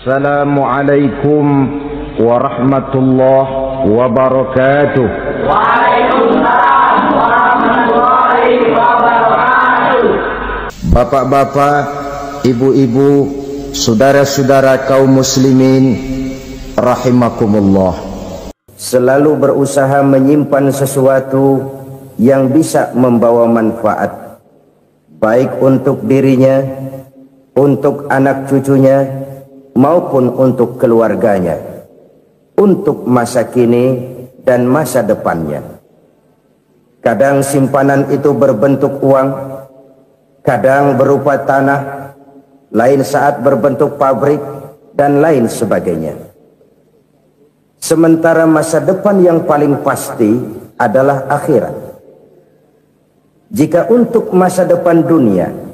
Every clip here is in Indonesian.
Assalamualaikum warahmatullahi wabarakatuh. Waalaikumsalam warahmatullahi wabarakatuh. Bapak-bapak, ibu-ibu, saudara-saudara kaum muslimin rahimakumullah. Selalu berusaha menyimpan sesuatu yang bisa membawa manfaat, baik untuk dirinya, untuk anak cucunya, maupun untuk keluarganya, untuk masa kini dan masa depannya. Kadang simpanan itu berbentuk uang, kadang berupa tanah, lain saat berbentuk pabrik, dan lain sebagainya. Sementara masa depan yang paling pasti adalah akhirat. Jika untuk masa depan dunia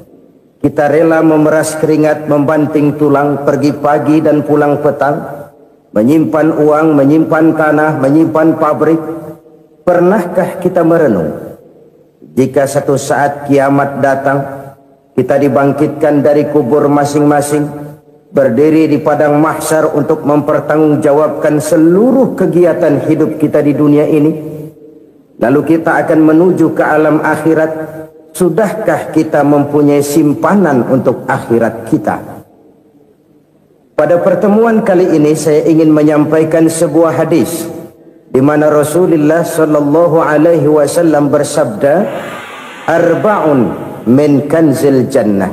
kita rela memeras keringat, membanting tulang, pergi pagi dan pulang petang, menyimpan uang, menyimpan tanah, menyimpan pabrik, pernahkah kita merenung jika satu saat kiamat datang, kita dibangkitkan dari kubur masing-masing, berdiri di padang mahsyar untuk mempertanggungjawabkan seluruh kegiatan hidup kita di dunia ini, lalu kita akan menuju ke alam akhirat. Sudahkah kita mempunyai simpanan untuk akhirat kita? Pada pertemuan kali ini saya ingin menyampaikan sebuah hadis di mana Rasulullah sallallahu alaihi wasallam bersabda, "Arba'un min kanzil jannah."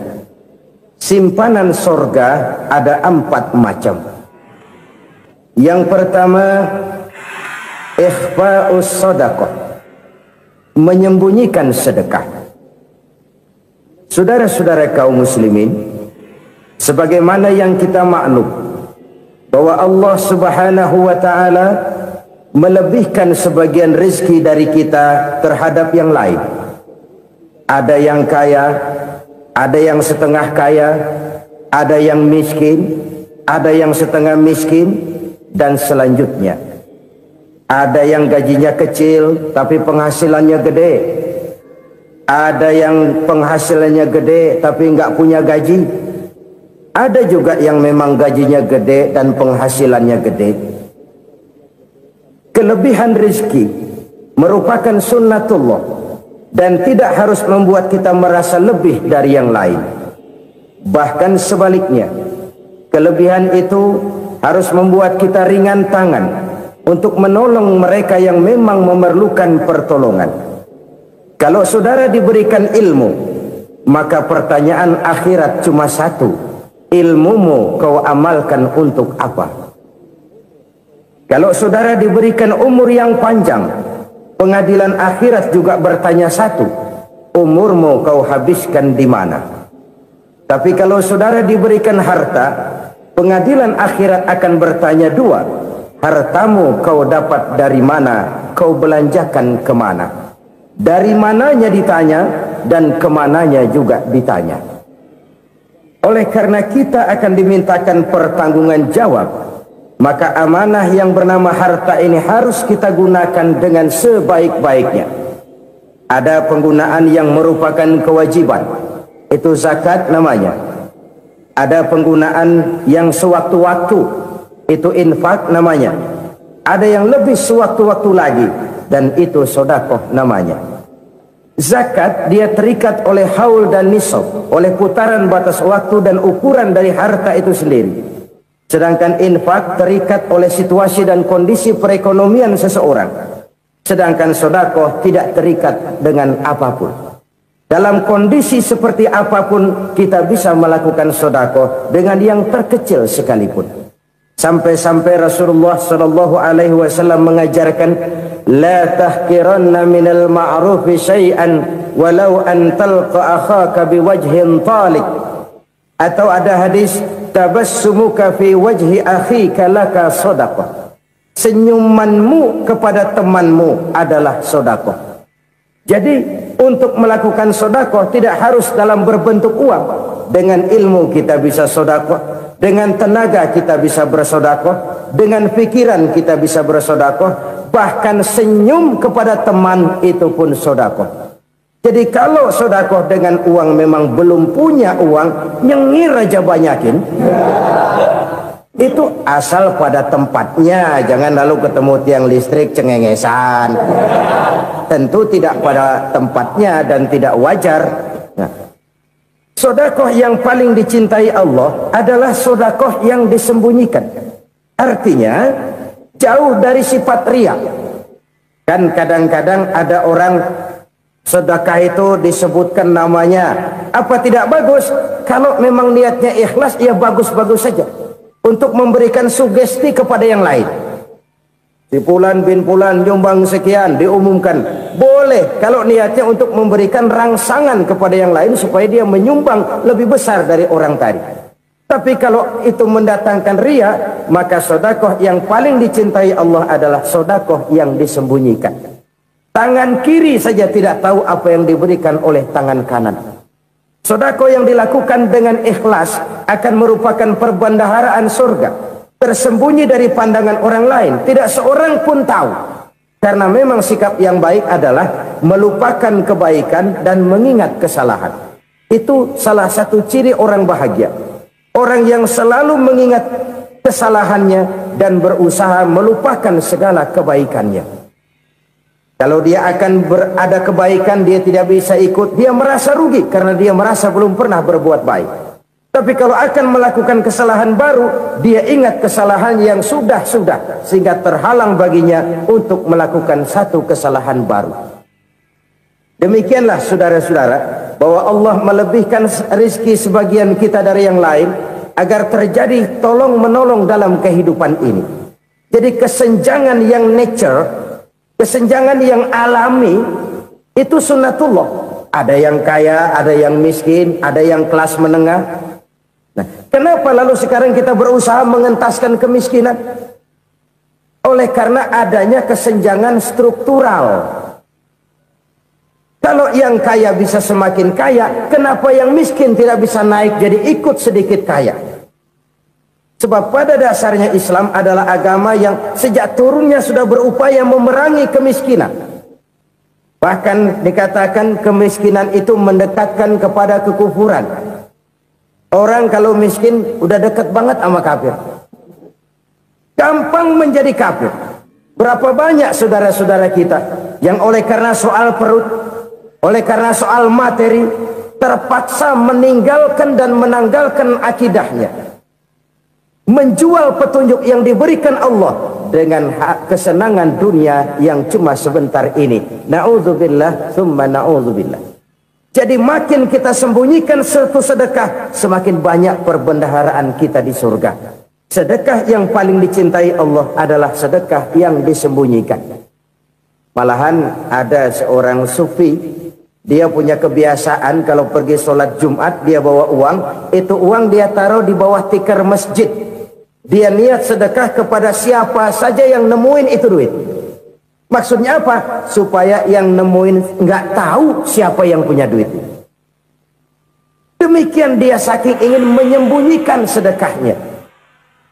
Simpanan sorga ada 4 macam. Yang pertama, ikhfa'us shadaqah, menyembunyikan sedekah. Saudara-saudara kaum muslimin, sebagaimana yang kita maklum bahwa Allah Subhanahu wa taala melebihkan sebagian rezeki dari kita terhadap yang lain. Ada yang kaya, ada yang setengah kaya, ada yang miskin, ada yang setengah miskin, dan selanjutnya. Ada yang gajinya kecil tapi penghasilannya gede. Ada yang penghasilannya gede tapi enggak punya gaji. Ada juga yang memang gajinya gede dan penghasilannya gede. Kelebihan rezeki merupakan sunnatullah dan tidak harus membuat kita merasa lebih dari yang lain. Bahkan sebaliknya, kelebihan itu harus membuat kita ringan tangan untuk menolong mereka yang memang memerlukan pertolongan. Kalau saudara diberikan ilmu, maka pertanyaan akhirat cuma satu: ilmumu kau amalkan untuk apa? Kalau saudara diberikan umur yang panjang, pengadilan akhirat juga bertanya satu: umurmu kau habiskan di mana? Tapi kalau saudara diberikan harta, pengadilan akhirat akan bertanya 2: hartamu kau dapat dari mana? Kau belanjakan kemana? Dari mananya ditanya dan kemananya juga ditanya. Oleh karena kita akan dimintakan pertanggungan jawab, maka amanah yang bernama harta ini harus kita gunakan dengan sebaik-baiknya. Ada penggunaan yang merupakan kewajiban, itu zakat namanya. Ada penggunaan yang sewaktu-waktu, itu infak namanya. Ada yang lebih sewaktu-waktu lagi, dan itu sedekah namanya. Zakat dia terikat oleh haul dan nisab, oleh putaran batas waktu dan ukuran dari harta itu sendiri. Sedangkan infak terikat oleh situasi dan kondisi perekonomian seseorang. Sedangkan sedekah tidak terikat dengan apapun. Dalam kondisi seperti apapun kita bisa melakukan sedekah dengan yang terkecil sekalipun. Sampai-sampai Rasulullah sallallahu alaihi wasallam mengajarkan, la tahqiranna minal ma'rufi syai'an walau an talqa akhaka biwajhin talik. Atau ada hadis, tabassumuka fi wajhi akhika laka shadaqah. Senyumanmu kepada temanmu adalah sedekah. Jadi untuk melakukan sedekah tidak harus dalam berbentuk uang. Dengan ilmu kita bisa sedekah, dengan tenaga kita bisa bersedekah, dengan pikiran kita bisa bersedekah, bahkan senyum kepada teman itu pun sedekah. Jadi kalau sedekah dengan uang memang belum punya uang, nyengir aja banyakin. Itu asal pada tempatnya, jangan lalu ketemu tiang listrik cengengesan. Tentu tidak pada tempatnya dan tidak wajar. Nah, sedekah yang paling dicintai Allah adalah sedekah yang disembunyikan. Artinya jauh dari sifat riya. Kan kadang-kadang ada orang sedekah itu disebutkan namanya. Apa tidak bagus? Kalau memang niatnya ikhlas, ya bagus-bagus saja. Untuk memberikan sugesti kepada yang lain. Si Fulan bin Fulan nyumbang sekian, diumumkan. Boleh kalau niatnya untuk memberikan rangsangan kepada yang lain supaya dia menyumbang lebih besar dari orang tadi. Tapi kalau itu mendatangkan riya, maka sedekah yang paling dicintai Allah adalah sedekah yang disembunyikan. Tangan kiri saja tidak tahu apa yang diberikan oleh tangan kanan. Sedekah yang dilakukan dengan ikhlas akan merupakan perbendaharaan surga, tersembunyi dari pandangan orang lain, tidak seorang pun tahu. Karena memang sikap yang baik adalah melupakan kebaikan dan mengingat kesalahan. Itu salah satu ciri orang bahagia. Orang yang selalu mengingat kesalahannya dan berusaha melupakan segala kebaikannya. Kalau dia akan berada kebaikan, dia tidak bisa ikut, dia merasa rugi karena dia merasa belum pernah berbuat baik. Tapi kalau akan melakukan kesalahan baru, dia ingat kesalahan yang sudah-sudah, sehingga terhalang baginya untuk melakukan satu kesalahan baru. Demikianlah saudara-saudara, bahwa Allah melebihkan rizki sebagian kita dari yang lain, agar terjadi tolong-menolong dalam kehidupan ini. Jadi kesenjangan yang nature, kesenjangan yang alami, itu sunnatullah. Ada yang kaya, ada yang miskin, ada yang kelas menengah. Nah, kenapa lalu sekarang kita berusaha mengentaskan kemiskinan? Oleh karena adanya kesenjangan struktural. Kalau yang kaya bisa semakin kaya, kenapa yang miskin tidak bisa naik jadi ikut sedikit kaya? Sebab pada dasarnya Islam adalah agama yang sejak turunnya sudah berupaya memerangi kemiskinan. Bahkan dikatakan kemiskinan itu mendekatkan kepada kekufuran. Orang kalau miskin udah dekat banget sama kafir. Gampang menjadi kafir. Berapa banyak saudara-saudara kita yang oleh karena soal perut, oleh karena soal materi, terpaksa meninggalkan dan menanggalkan akidahnya. Menjual petunjuk yang diberikan Allah dengan kesenangan dunia yang cuma sebentar ini. Na'udzubillah, thumma na'udzubillah. Jadi makin kita sembunyikan satu sedekah, semakin banyak perbendaharaan kita di surga. Sedekah yang paling dicintai Allah adalah sedekah yang disembunyikan. Malahan ada seorang sufi, dia punya kebiasaan kalau pergi sholat Jumat dia bawa uang, itu uang dia taruh di bawah tikar masjid. Dia niat sedekah kepada siapa saja yang nemuin itu duit. Maksudnya apa? Supaya yang nemuin nggak tahu siapa yang punya duit. Demikian dia saking ingin menyembunyikan sedekahnya.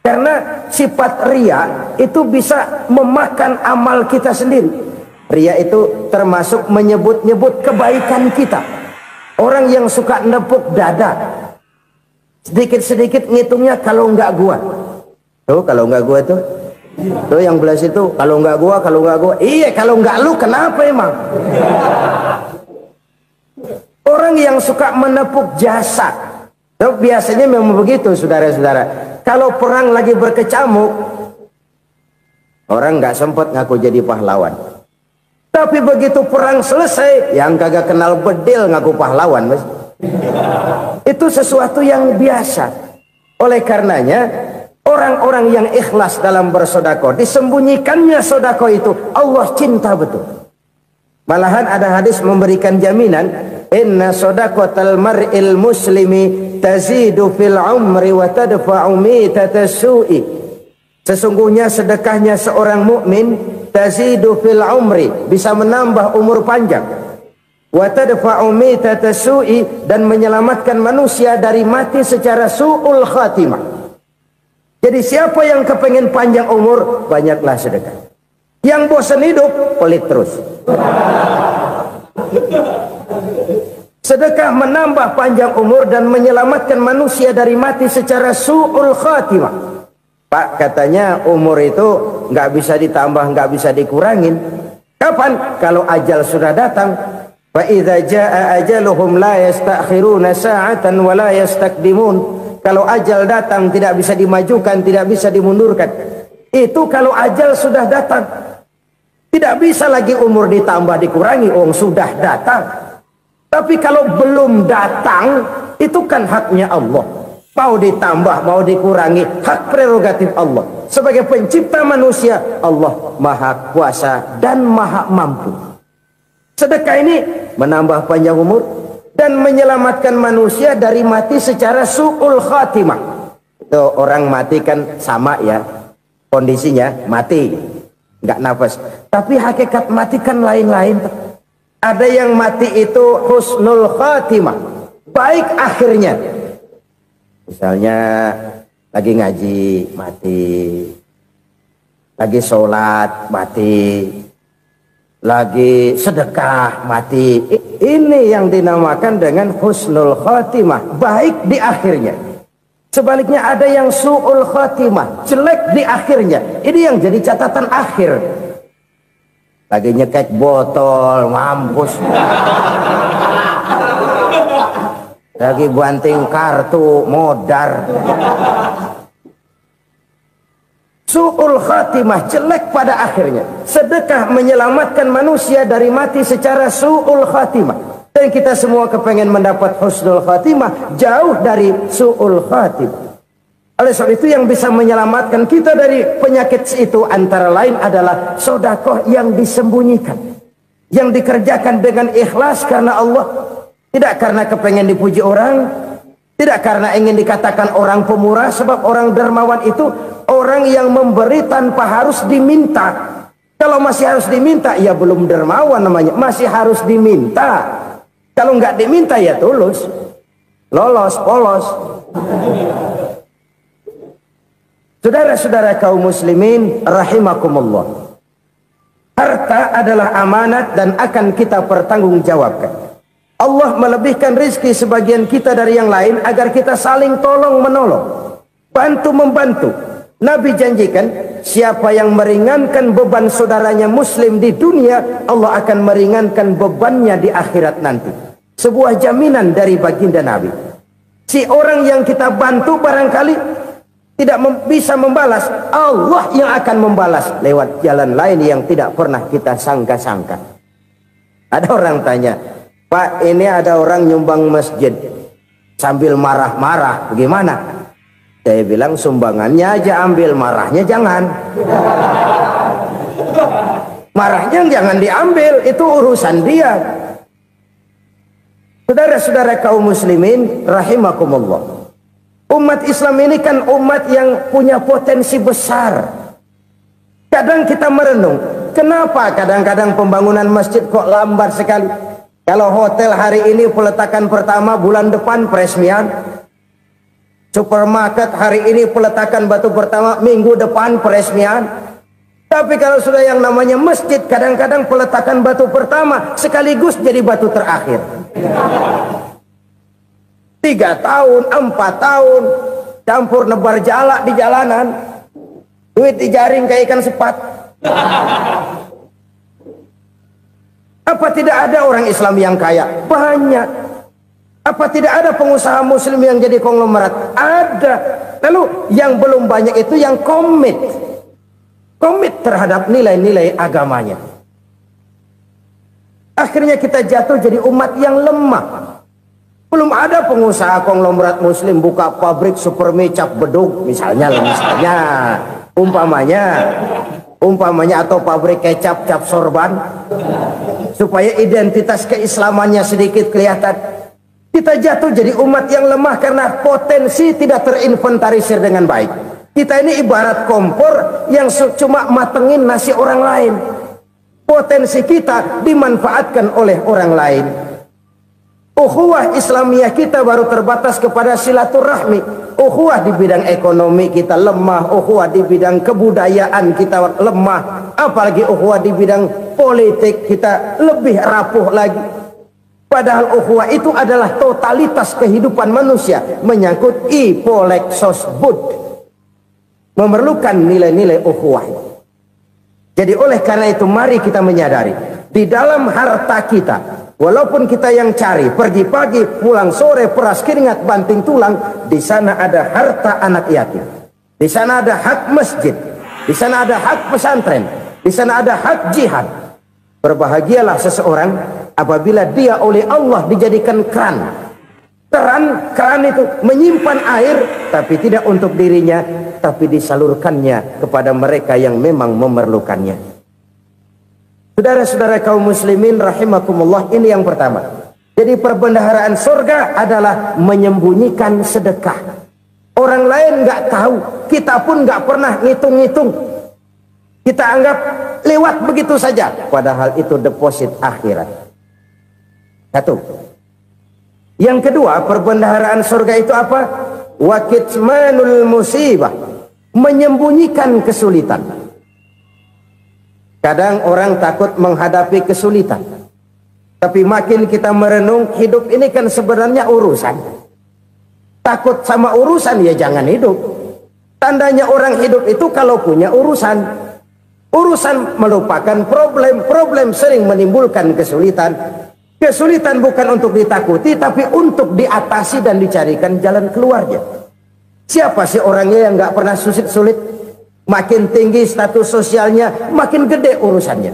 Karena sifat riya itu bisa memakan amal kita sendiri. Riya itu termasuk menyebut-nyebut kebaikan kita. Orang yang suka nepuk dada, sedikit-sedikit ngitungnya kalau nggak gua. Tuh kalau nggak gua tuh yang belah situ, kalau nggak gua, iya kalau nggak lu kenapa emang? Orang yang suka menepuk jasa, tuh biasanya memang begitu saudara-saudara. Kalau perang lagi berkecamuk, orang nggak sempat ngaku jadi pahlawan. Tapi begitu perang selesai, yang kagak kenal bedil ngaku pahlawan, mas. Itu sesuatu yang biasa. Oleh karenanya, orang-orang yang ikhlas dalam bersedekah, disembunyikannya sedekah itu, Allah cinta betul. Malahan ada hadis memberikan jaminan, inna sedaqatal mar'il muslimi tazidu fil umri wa tadfa'u mitatas su'i. Sesungguhnya sedekahnya seorang mukmin tazidu fil umri, bisa menambah umur panjang. Wa tadfa'u mitatas su'i, dan menyelamatkan manusia dari mati secara su'ul khatimah. Jadi siapa yang kepengen panjang umur, banyaklah sedekah. Yang bosan hidup, pelit terus. Sedekah menambah panjang umur dan menyelamatkan manusia dari mati secara su'ul khatimah. Pak, katanya umur itu nggak bisa ditambah, nggak bisa dikurangin. Kapan? Kalau ajal sudah datang. Fa idza jaa ajaluhum la yastakhiruna sa'atan wa la yastakdimun. Kalau ajal datang tidak bisa dimajukan, tidak bisa dimundurkan. Itu kalau ajal sudah datang. Tidak bisa lagi umur ditambah dikurangi, sudah datang. Tapi kalau belum datang, itu kan haknya Allah. Mau ditambah, mau dikurangi, hak prerogatif Allah. Sebagai pencipta manusia, Allah maha kuasa dan maha mampu. Sedekah ini menambah panjang umur dan menyelamatkan manusia dari mati secara su'ul khatimah. Itu orang mati kan sama ya, kondisinya mati, nggak nafas. Tapi hakikat mati kan lain-lain. Ada yang mati itu husnul khatimah, baik akhirnya. Misalnya lagi ngaji mati, lagi sholat mati, lagi sedekah mati. Ini yang dinamakan dengan husnul khatimah, baik di akhirnya. Sebaliknya ada yang su'ul khatimah, jelek di akhirnya. Ini yang jadi catatan akhir. Lagi nyekek botol, mampus. Lagi banting kartu, modar. Su'ul khatimah, jelek pada akhirnya. Sedekah menyelamatkan manusia dari mati secara su'ul khatimah. Dan kita semua kepengen mendapat husnul khatimah, jauh dari su'ul khatimah. Oleh sebab itu yang bisa menyelamatkan kita dari penyakit itu antara lain adalah sedekah yang disembunyikan, yang dikerjakan dengan ikhlas karena Allah, tidak karena kepengen dipuji orang, tidak karena ingin dikatakan orang pemurah. Sebab orang dermawan itu orang yang memberi tanpa harus diminta. Kalau masih harus diminta, ya belum dermawan namanya, masih harus diminta. Kalau nggak diminta ya tulus, lolos, polos. Saudara-saudara kaum muslimin rahimakumullah, harta adalah amanat dan akan kita pertanggungjawabkan. Allah melebihkan rizki sebagian kita dari yang lain agar kita saling tolong menolong, bantu membantu. Nabi janjikan siapa yang meringankan beban saudaranya muslim di dunia, Allah akan meringankan bebannya di akhirat nanti. Sebuah jaminan dari baginda Nabi. Si orang yang kita bantu barangkali tidak bisa membalas, Allah yang akan membalas lewat jalan lain yang tidak pernah kita sangka-sangka. Ada orang tanya, Pak, ini ada orang nyumbang masjid sambil marah-marah, bagaimana? Saya bilang sumbangannya aja ambil, marahnya jangan. Marahnya jangan diambil, itu urusan dia. Saudara-saudara kaum muslimin rahimakumullah, umat Islam ini kan umat yang punya potensi besar. Kadang kita merenung, kenapa kadang-kadang pembangunan masjid kok lambat sekali? Kalau hotel hari ini peletakan pertama, bulan depan peresmian. Supermarket hari ini peletakan batu pertama, minggu depan peresmian. Tapi kalau sudah yang namanya masjid, kadang-kadang peletakan batu pertama sekaligus jadi batu terakhir. 3 tahun, 4 tahun, campur nebar jalak di jalanan, duit dijaring kayak ikan sepat. Apa tidak ada orang Islam yang kaya? Banyak. Apa tidak ada pengusaha muslim yang jadi konglomerat? Ada. Lalu yang belum banyak itu yang komit terhadap nilai-nilai agamanya. Akhirnya kita jatuh jadi umat yang lemah. Belum ada pengusaha konglomerat muslim buka pabrik supermi cap beduk misalnya umpamanya atau pabrik kecap cap sorban supaya identitas keislamannya sedikit kelihatan. Kita jatuh jadi umat yang lemah karena potensi tidak terinventarisir dengan baik. Kita ini ibarat kompor yang cuma matengin nasi orang lain. Potensi kita dimanfaatkan oleh orang lain. Ukhuwah Islamiyah kita baru terbatas kepada silaturahmi. Ukhuwah di bidang ekonomi kita lemah, ukhuwah di bidang kebudayaan kita lemah, apalagi ukhuwah di bidang politik kita lebih rapuh lagi. Padahal ukhuwah itu adalah totalitas kehidupan manusia, menyangkut ipolek sosbud. memerlukan nilai-nilai ukhuwah. Jadi oleh karena itu mari kita menyadari di dalam harta kita, walaupun kita yang cari pergi pagi pulang sore peras keringat banting tulang, di sana ada harta anak yatim, di sana ada hak masjid, di sana ada hak pesantren, di sana ada hak jihad. Berbahagialah seseorang apabila dia oleh Allah dijadikan keran itu menyimpan air, tapi tidak untuk dirinya, tapi disalurkannya kepada mereka yang memang memerlukannya. Saudara-saudara kaum muslimin rahimakumullah, ini yang pertama. Jadi perbendaharaan surga adalah menyembunyikan sedekah. Orang lain nggak tahu, kita pun nggak pernah ngitung-ngitung. Kita anggap lewat begitu saja, padahal itu deposit akhirat. Satu. Yang kedua, perbendaharaan surga itu apa? Wa kitmanul musibah, menyembunyikan kesulitan. Kadang orang takut menghadapi kesulitan, tapi makin kita merenung, hidup ini kan sebenarnya urusan. Takut sama urusan, ya jangan hidup. Tandanya orang hidup itu kalau punya urusan. Urusan melupakan problem, problem sering menimbulkan kesulitan. Kesulitan bukan untuk ditakuti, tapi untuk diatasi dan dicarikan jalan keluarnya. Siapa sih orangnya yang nggak pernah sulit-sulit? Makin tinggi status sosialnya, makin gede urusannya.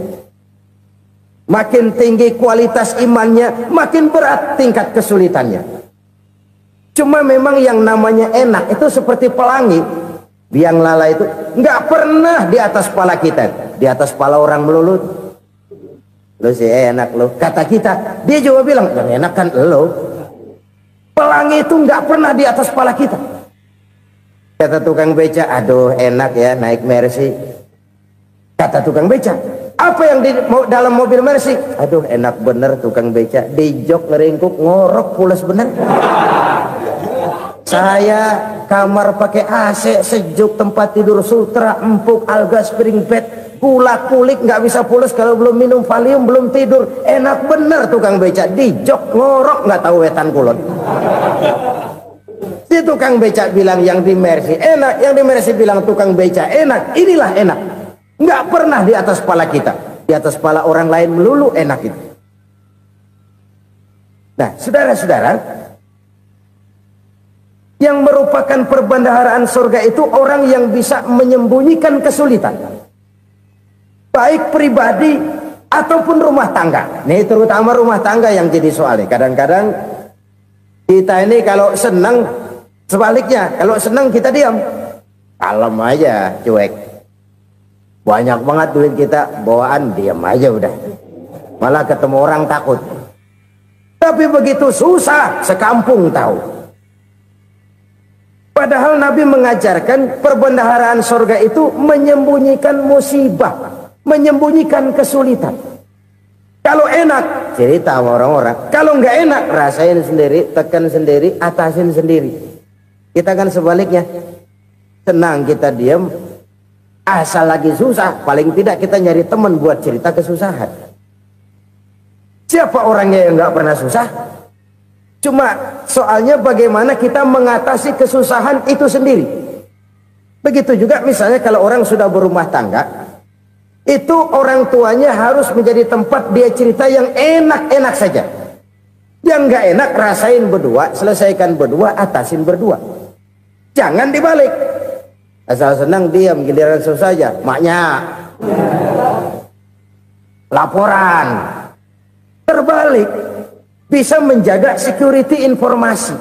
Makin tinggi kualitas imannya, makin berat tingkat kesulitannya. Cuma memang yang namanya enak itu seperti pelangi. Biang lala itu nggak pernah di atas kepala kita, di atas kepala orang melulu. Lo sih enak lo, kata kita. Dia juga bilang yang enak kan lo. Pelangi itu nggak pernah di atas kepala kita. Kata tukang beca, aduh enak ya naik Mercy. Kata tukang beca, apa yang di dalam mobil Mercy? Aduh enak bener tukang beca, di jok ngeringkuk ngorok pulas bener. Saya kamar pakai AC sejuk, tempat tidur sutra empuk, alga spring bed, kulak kulik nggak bisa pulas kalau belum minum Valium, belum tidur. Enak bener tukang beca, di jok ngorok nggak tahu wetan kulon. Si tukang beca bilang yang di Mercy enak, yang di Mercy bilang tukang beca enak. Inilah enak, nggak pernah di atas kepala kita, di atas kepala orang lain melulu enak itu. Nah saudara-saudara, yang merupakan perbendaharaan surga itu orang yang bisa menyembunyikan kesulitan, baik pribadi ataupun rumah tangga. Nih terutama rumah tangga yang jadi soalnya. Kadang-kadang kita ini kalau senang, sebaliknya kalau senang kita diam, kalem aja, cuek. Banyak banget duit kita bawaan, diam aja udah. Malah ketemu orang takut. Tapi begitu susah, sekampung tahu. Padahal Nabi mengajarkan perbendaharaan surga itu menyembunyikan musibah, menyembunyikan kesulitan. Kalau enak, cerita sama orang-orang. Kalau nggak enak, rasain sendiri, tekan sendiri, atasin sendiri. Kita kan sebaliknya, senang kita diam, asal lagi susah, paling tidak kita nyari teman buat cerita kesusahan. Siapa orangnya yang nggak pernah susah? Cuma soalnya bagaimana kita mengatasi kesusahan itu sendiri. Begitu juga misalnya kalau orang sudah berumah tangga, itu orang tuanya harus menjadi tempat dia cerita yang enak-enak saja. Yang nggak enak rasain berdua, selesaikan berdua, atasin berdua. Jangan dibalik. Asal senang diam, giliran susah saja. Maknya laporan. Terbalik. Bisa menjaga security informasi.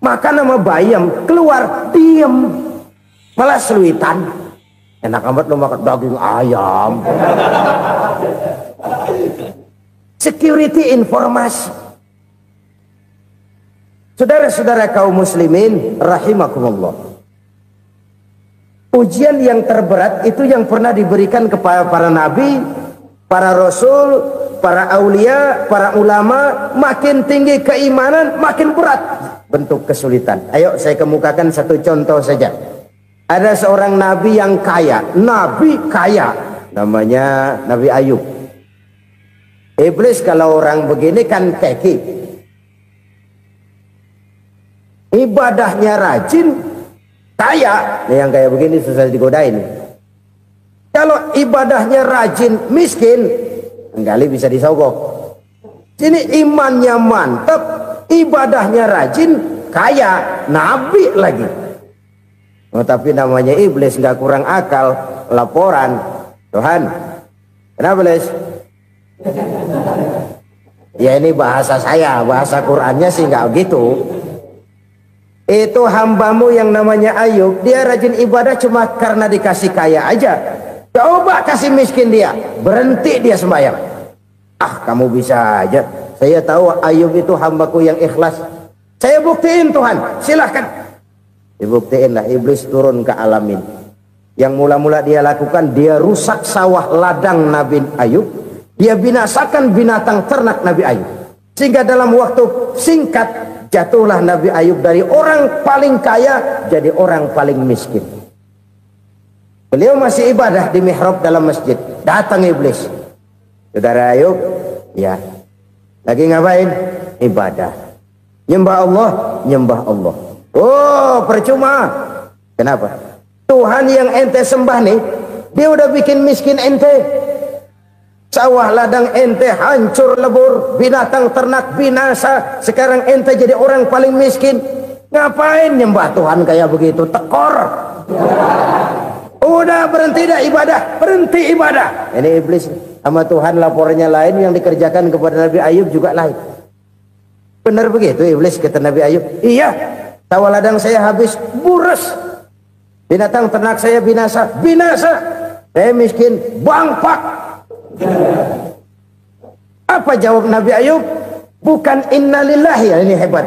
Maka nama bayam keluar diem, malah seluitan. Enak amat lo makan daging ayam. Security informasi. Saudara-saudara kaum muslimin rahimakumullah, ujian yang terberat itu yang pernah diberikan kepada para nabi, para rasul, para aulia, para ulama. Makin tinggi keimanan, makin berat bentuk kesulitan. Ayo saya kemukakan satu contoh saja. Ada seorang nabi yang kaya, nabi kaya, namanya Nabi Ayub. Iblis kalau orang begini kan keki, ibadahnya rajin, kaya, yang kayak begini susah digodain. Kalau ibadahnya rajin, miskin, kali bisa disogok. Sini imannya mantap, ibadahnya rajin, kaya, nabi lagi. Oh, tapi namanya iblis nggak kurang akal, laporan, Tuhan, kenapa Les? Ya ini bahasa saya, bahasa Qurannya sih nggak gitu. Itu hambamu yang namanya Ayub, dia rajin ibadah cuma karena dikasih kaya aja. Coba kasih miskin dia, berhenti dia sembahyang. Ah, kamu bisa aja. Saya tahu Ayub itu hambaku yang ikhlas. Saya buktiin Tuhan, silahkan. Dibuktiin lah, iblis turun ke alamin. Yang mula-mula dia lakukan, dia rusak sawah ladang Nabi Ayub. Dia binasakan binatang ternak Nabi Ayub. Sehingga dalam waktu singkat, jatuhlah Nabi Ayub dari orang paling kaya jadi orang paling miskin. Beliau masih ibadah di mihrab dalam masjid. Datang iblis. Saudara Ayub, ya, lagi ngapain? Ibadah. Nyembah Allah, nyembah Allah. Oh, percuma. Kenapa? Tuhan yang ente sembah nih, dia udah bikin miskin ente. Sawah ladang ente hancur lebur, binatang ternak binasa. Sekarang ente jadi orang paling miskin. Ngapain nyembah Tuhan kayak begitu? Tekor. Udah berhenti dah ibadah, berhenti ibadah. Ini iblis sama Tuhan laporannya lain, yang dikerjakan kepada Nabi Ayub juga lain. Benar begitu iblis kata Nabi Ayub? Iya, sawah ladang saya habis, buras. Binatang ternak saya binasa, binasa. Saya miskin, bangpak. Apa jawab Nabi Ayub? Bukan innalillahi, ini hebat.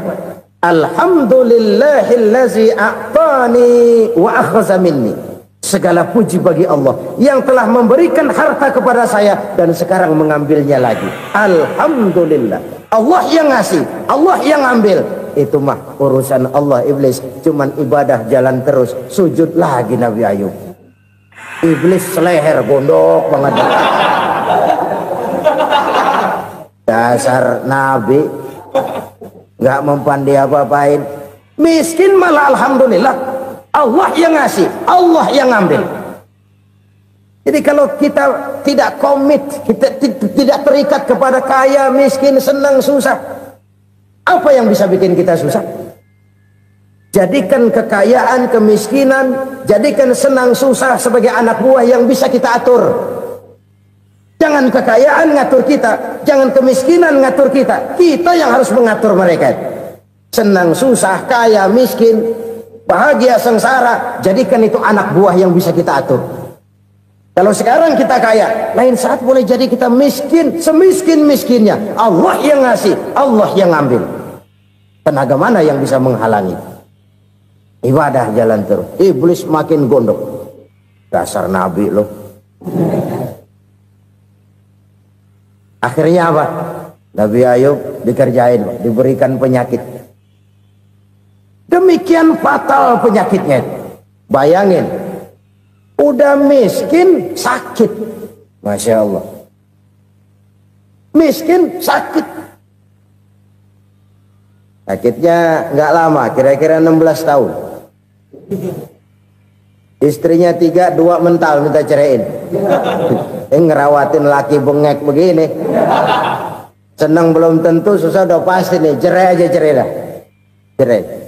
Alhamdulillahillazi a'tani wa akhza minni. Segala puji bagi Allah yang telah memberikan harta kepada saya dan sekarang mengambilnya lagi. Alhamdulillah. Allah yang ngasih, Allah yang ambil. Itu mah urusan Allah. Iblis cuman ibadah jalan terus, sujud lagi Nabi Ayub. Iblis seleher gondok banget. Dasar Nabi nggak mempan dia apa-apain. Miskin malah alhamdulillah. Allah yang ngasih, Allah yang ambil. Jadi kalau kita tidak komit, kita tidak terikat kepada kaya, miskin, senang, susah, apa yang bisa bikin kita susah? Jadikan kekayaan, kemiskinan, jadikan senang susah sebagai anak buah yang bisa kita atur. Jangan kekayaan ngatur kita, jangan kemiskinan ngatur kita. Kita yang harus mengatur mereka. Senang susah, kaya, miskin, bahagia, sengsara, jadikan itu anak buah yang bisa kita atur. Kalau sekarang kita kaya, lain saat boleh jadi kita miskin, semiskin-miskinnya. Allah yang ngasih, Allah yang ambil. Tenaga mana yang bisa menghalangi? Ibadah jalan terus. Iblis makin gondok. Dasar Nabi loh. Akhirnya apa? Nabi Ayub dikerjain, diberikan penyakit. Demikian fatal penyakitnya. Bayangin, udah miskin, sakit. Masya Allah. Miskin, sakit. Sakitnya nggak lama, kira-kira 16 tahun. Istrinya 3, 2 mental minta ceraiin. Ngerawatin laki bengek begini. Senang belum tentu, susah udah pasti nih. Cerai aja, cerai dah. Cerai.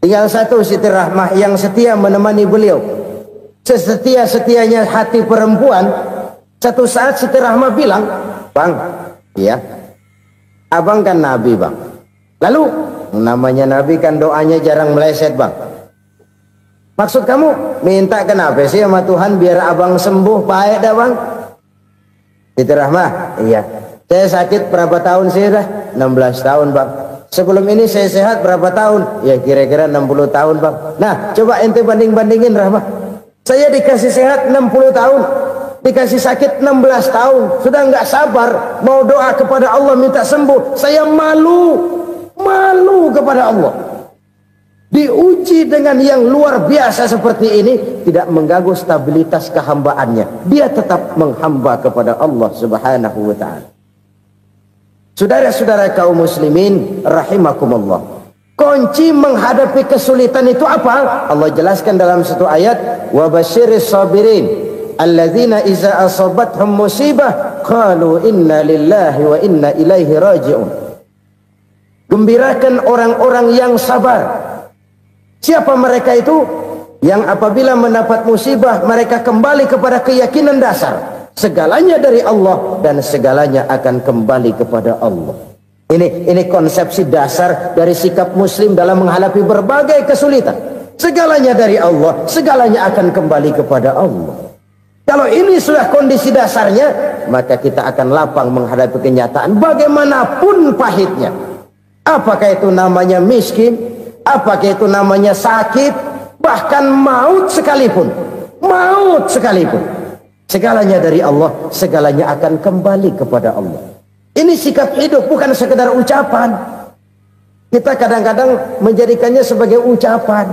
Tinggal satu Siti Rahmah yang setia menemani beliau. Sesetia-setianya hati perempuan. Satu saat Siti Rahmah bilang, "Bang, iya, abang kan Nabi, Bang. Lalu, namanya Nabi kan doanya jarang meleset, Bang. Maksud kamu minta kenapa sih sama Tuhan biar abang sembuh, baik dah, Bang?" Siti Rahmah, iya. Saya sakit berapa tahun sih dah? 16 tahun, Bang. Sebelum ini saya sehat berapa tahun? Ya kira-kira 60 tahun, Bang. Nah, coba ente banding-bandingin, Rahmah. Saya dikasih sehat 60 tahun, dikasih sakit 16 tahun. Sudah nggak sabar mau doa kepada Allah minta sembuh. Saya malu kepada Allah. Diuji dengan yang luar biasa seperti ini, tidak mengganggu stabilitas kehambaannya. Dia tetap menghamba kepada Allah Subhanahu wa ta'ala. Saudara-saudara kaum muslimin rahimakumullah. Kunci menghadapi kesulitan itu apa? Allah jelaskan dalam satu ayat, wa basyiris sabirin alladzina iza asabathum musibah qalu inna lillahi wa inna ilaihi raji'un. Gembirakan orang-orang yang sabar. Siapa mereka itu? Yang apabila mendapat musibah mereka kembali kepada keyakinan dasar, segalanya dari Allah dan segalanya akan kembali kepada Allah. Ini konsepsi dasar dari sikap muslim dalam menghadapi berbagai kesulitan. Segalanya dari Allah, segalanya akan kembali kepada Allah. Kalau ini sudah kondisi dasarnya, maka kita akan lapang menghadapi kenyataan bagaimanapun pahitnya. Apakah itu namanya miskin, apakah itu namanya sakit, bahkan maut sekalipun. Maut sekalipun. Segalanya dari Allah, segalanya akan kembali kepada Allah. Ini sikap hidup, bukan sekedar ucapan. Kita kadang-kadang menjadikannya sebagai ucapan.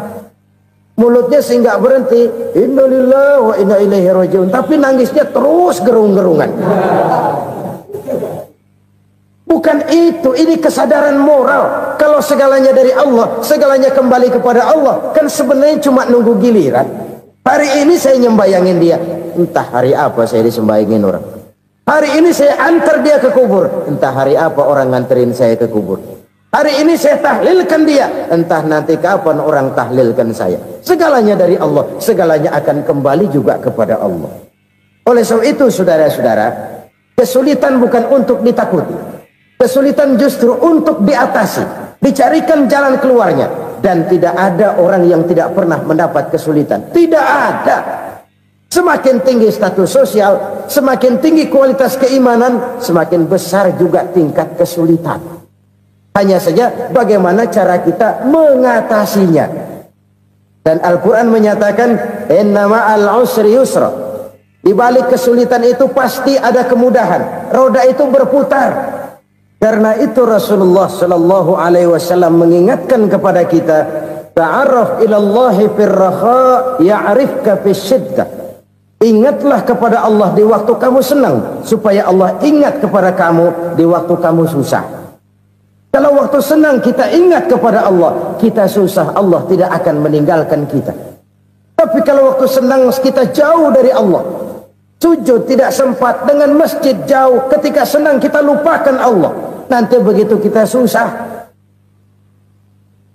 Mulutnya sehingga berhenti, innalillahi wa inna ilaihi raji'un, tapi nangisnya terus gerung-gerungan. Bukan itu, ini kesadaran moral. Kalau segalanya dari Allah, segalanya kembali kepada Allah, kan sebenarnya cuma nunggu giliran. Hari ini saya nyembayangin dia, entah hari apa saya disembayangin orang. Hari ini saya antar dia ke kubur, entah hari apa orang nganterin saya ke kubur. Hari ini saya tahlilkan dia, entah nanti kapan orang tahlilkan saya. Segalanya dari Allah, segalanya akan kembali juga kepada Allah. Oleh sebab itu saudara-saudara, kesulitan bukan untuk ditakuti. Kesulitan justru untuk diatasi, dicarikan jalan keluarnya. Dan tidak ada orang yang tidak pernah mendapat kesulitan. Tidak ada. Semakin tinggi status sosial, semakin tinggi kualitas keimanan, semakin besar juga tingkat kesulitan. Hanya saja bagaimana cara kita mengatasinya. Dan Al-Quran menyatakan, inna ma'al usri yusra. Di balik kesulitan itu pasti ada kemudahan. Roda itu berputar. Karena itu Rasulullah Sallallahu Alaihi Wasallam mengingatkan kepada kita, ta'arraf ilallahi firraha ya'rifka fisyiddah. Ingatlah kepada Allah di waktu kamu senang, supaya Allah ingat kepada kamu di waktu kamu susah. Kalau waktu senang kita ingat kepada Allah, kita susah, Allah tidak akan meninggalkan kita. Tapi kalau waktu senang kita jauh dari Allah, sujud tidak sempat, dengan masjid jauh, ketika senang kita lupakan Allah. Nanti begitu kita susah,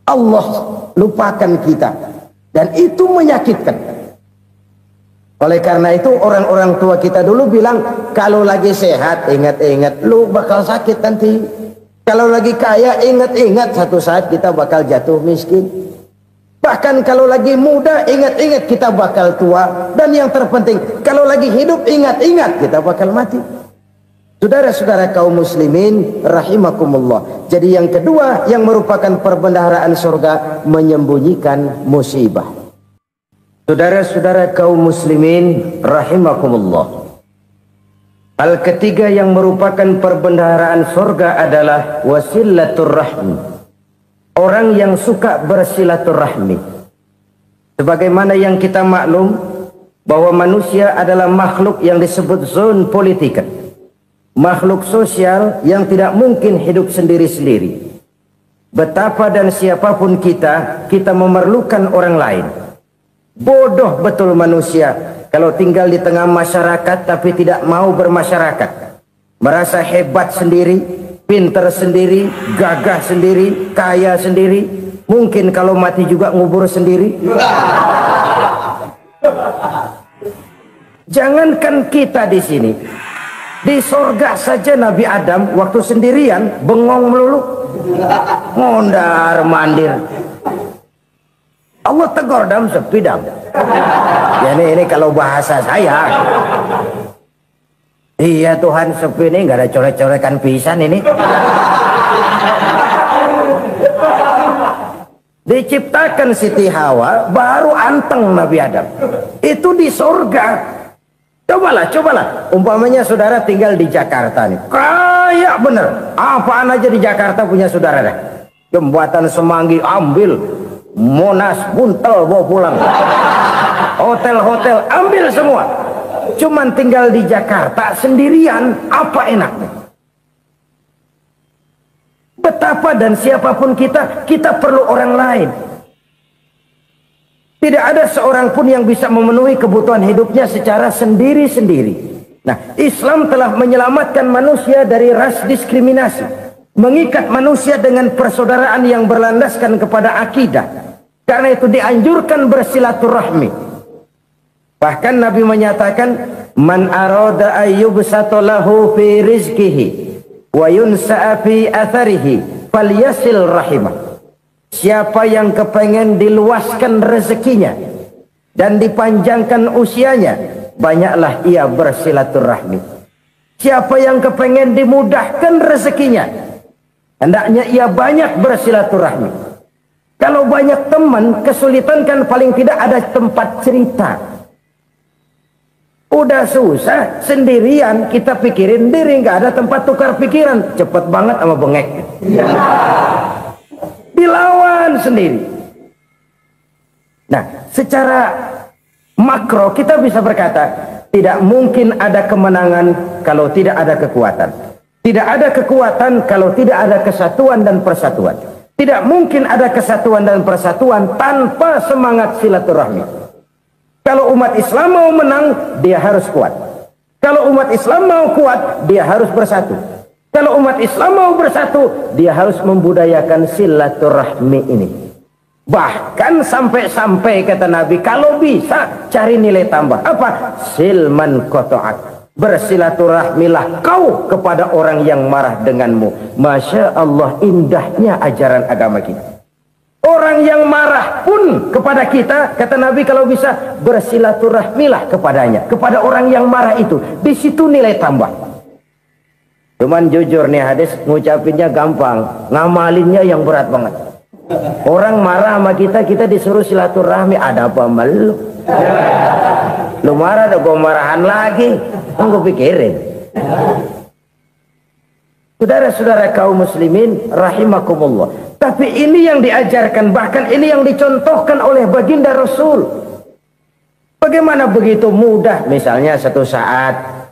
Allah lupakan kita. Dan itu menyakitkan. Oleh karena itu orang-orang tua kita dulu bilang, kalau lagi sehat ingat-ingat lu bakal sakit nanti. Kalau lagi kaya ingat-ingat satu saat kita bakal jatuh miskin. Bahkan kalau lagi muda ingat-ingat kita bakal tua. Dan yang terpenting kalau lagi hidup ingat-ingat kita bakal mati. Saudara-saudara kaum muslimin rahimakumullah. Jadi yang kedua yang merupakan perbendaharaan surga, menyembunyikan musibah. Saudara-saudara kaum muslimin rahimakumullah. Hal ketiga yang merupakan perbendaharaan surga adalah wasilatur rahmi. Orang yang suka bersilaturahmi. Sebagaimana yang kita maklum bahwa manusia adalah makhluk yang disebut zon politika. Makhluk sosial yang tidak mungkin hidup sendiri-sendiri. Betapa dan siapapun kita memerlukan orang lain. Bodoh betul manusia kalau tinggal di tengah masyarakat tapi tidak mau bermasyarakat. Merasa hebat sendiri, pintar sendiri, gagah sendiri, kaya sendiri. Mungkin kalau mati juga ngubur sendiri. Jangankan kita di sini, di sorga saja Nabi Adam waktu sendirian bengong melulu, mondar mandir. Allah tegur dam sepi dam. Ya ini kalau bahasa saya. Iya Tuhan sepi ini nggak ada coret-corekan pisan ini. Diciptakan Siti Hawa baru anteng Nabi Adam. Itu di sorga. Cobalah. Umpamanya saudara tinggal di Jakarta nih. Kaya bener. Apaan aja di Jakarta punya saudara dah. Jembatan Semanggi ambil. Monas, Buntel bawa pulang. Hotel-hotel ambil semua. Cuman tinggal di Jakarta sendirian, apa enaknya? betapa dan siapapun kita perlu orang lain. Tidak ada seorang pun yang bisa memenuhi kebutuhan hidupnya secara sendiri-sendiri. Nah, Islam telah menyelamatkan manusia dari ras diskriminasi, mengikat manusia dengan persaudaraan yang berlandaskan kepada akidah. Karena itu dianjurkan bersilaturahmi. Bahkan Nabi menyatakan, man arada ayyubsata lahu fi rizqihi wa yunsa'a fi atharihi falyasil rahimah. Siapa yang kepengen diluaskan rezekinya dan dipanjangkan usianya, banyaklah ia bersilaturahmi. Siapa yang kepengen dimudahkan rezekinya, hendaknya ia banyak bersilaturahmi. Kalau banyak teman, kesulitan kan paling tidak ada tempat cerita. Udah susah, sendirian kita pikirin diri, nggak ada tempat tukar pikiran. Cepet banget sama bengek. Dilawan sendiri. Nah, secara makro kita bisa berkata, tidak mungkin ada kemenangan kalau tidak ada kekuatan. Tidak ada kekuatan kalau tidak ada kesatuan dan persatuan. Tidak mungkin ada kesatuan dan persatuan tanpa semangat silaturahmi. Kalau umat Islam mau menang, dia harus kuat. Kalau umat Islam mau kuat, dia harus bersatu. Kalau umat Islam mau bersatu, dia harus membudayakan silaturahmi ini. Bahkan sampai-sampai kata Nabi, kalau bisa cari nilai tambah. Apa? Silman qata'ak. Bersilaturahmilah kau kepada orang yang marah denganmu. Masya Allah, indahnya ajaran agama kita. Orang yang marah pun kepada kita, kata Nabi, kalau bisa bersilaturahmilah kepadanya, kepada orang yang marah itu. Di situ nilai tambah. Cuman jujur nih hadis, ngucapinnya gampang, ngamalinnya yang berat banget. Orang marah sama kita disuruh silaturahmi, ada apa malu? Lu marah, ada gua marahan lagi. Gue pikirin. Saudara-saudara kaum muslimin rahimakumullah. Tapi ini yang diajarkan, bahkan ini yang dicontohkan oleh baginda Rasul. Bagaimana begitu mudah, misalnya satu saat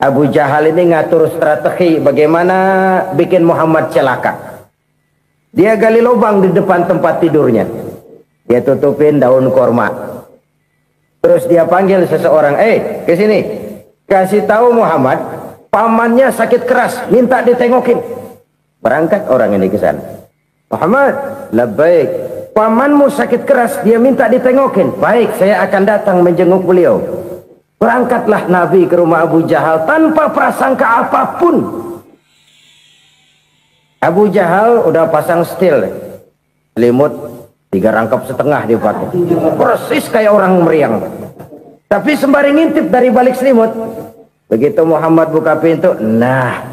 Abu Jahal ini ngatur strategi bagaimana bikin Muhammad celaka. Dia gali lubang di depan tempat tidurnya. Dia tutupin daun korma. Terus dia panggil seseorang, ke sini. Kasih tahu Muhammad, pamannya sakit keras, minta ditengokin. Berangkat orang ini ke sana. Muhammad, labbaik. Pamanmu sakit keras, dia minta ditengokin. Baik, saya akan datang menjenguk beliau. Berangkatlah Nabi ke rumah Abu Jahal tanpa prasangka apapun. Abu Jahal udah pasang stil, selimut 3 rangkap setengah dipakai, persis kayak orang meriang. Tapi sembari ngintip dari balik selimut, begitu Muhammad buka pintu, nah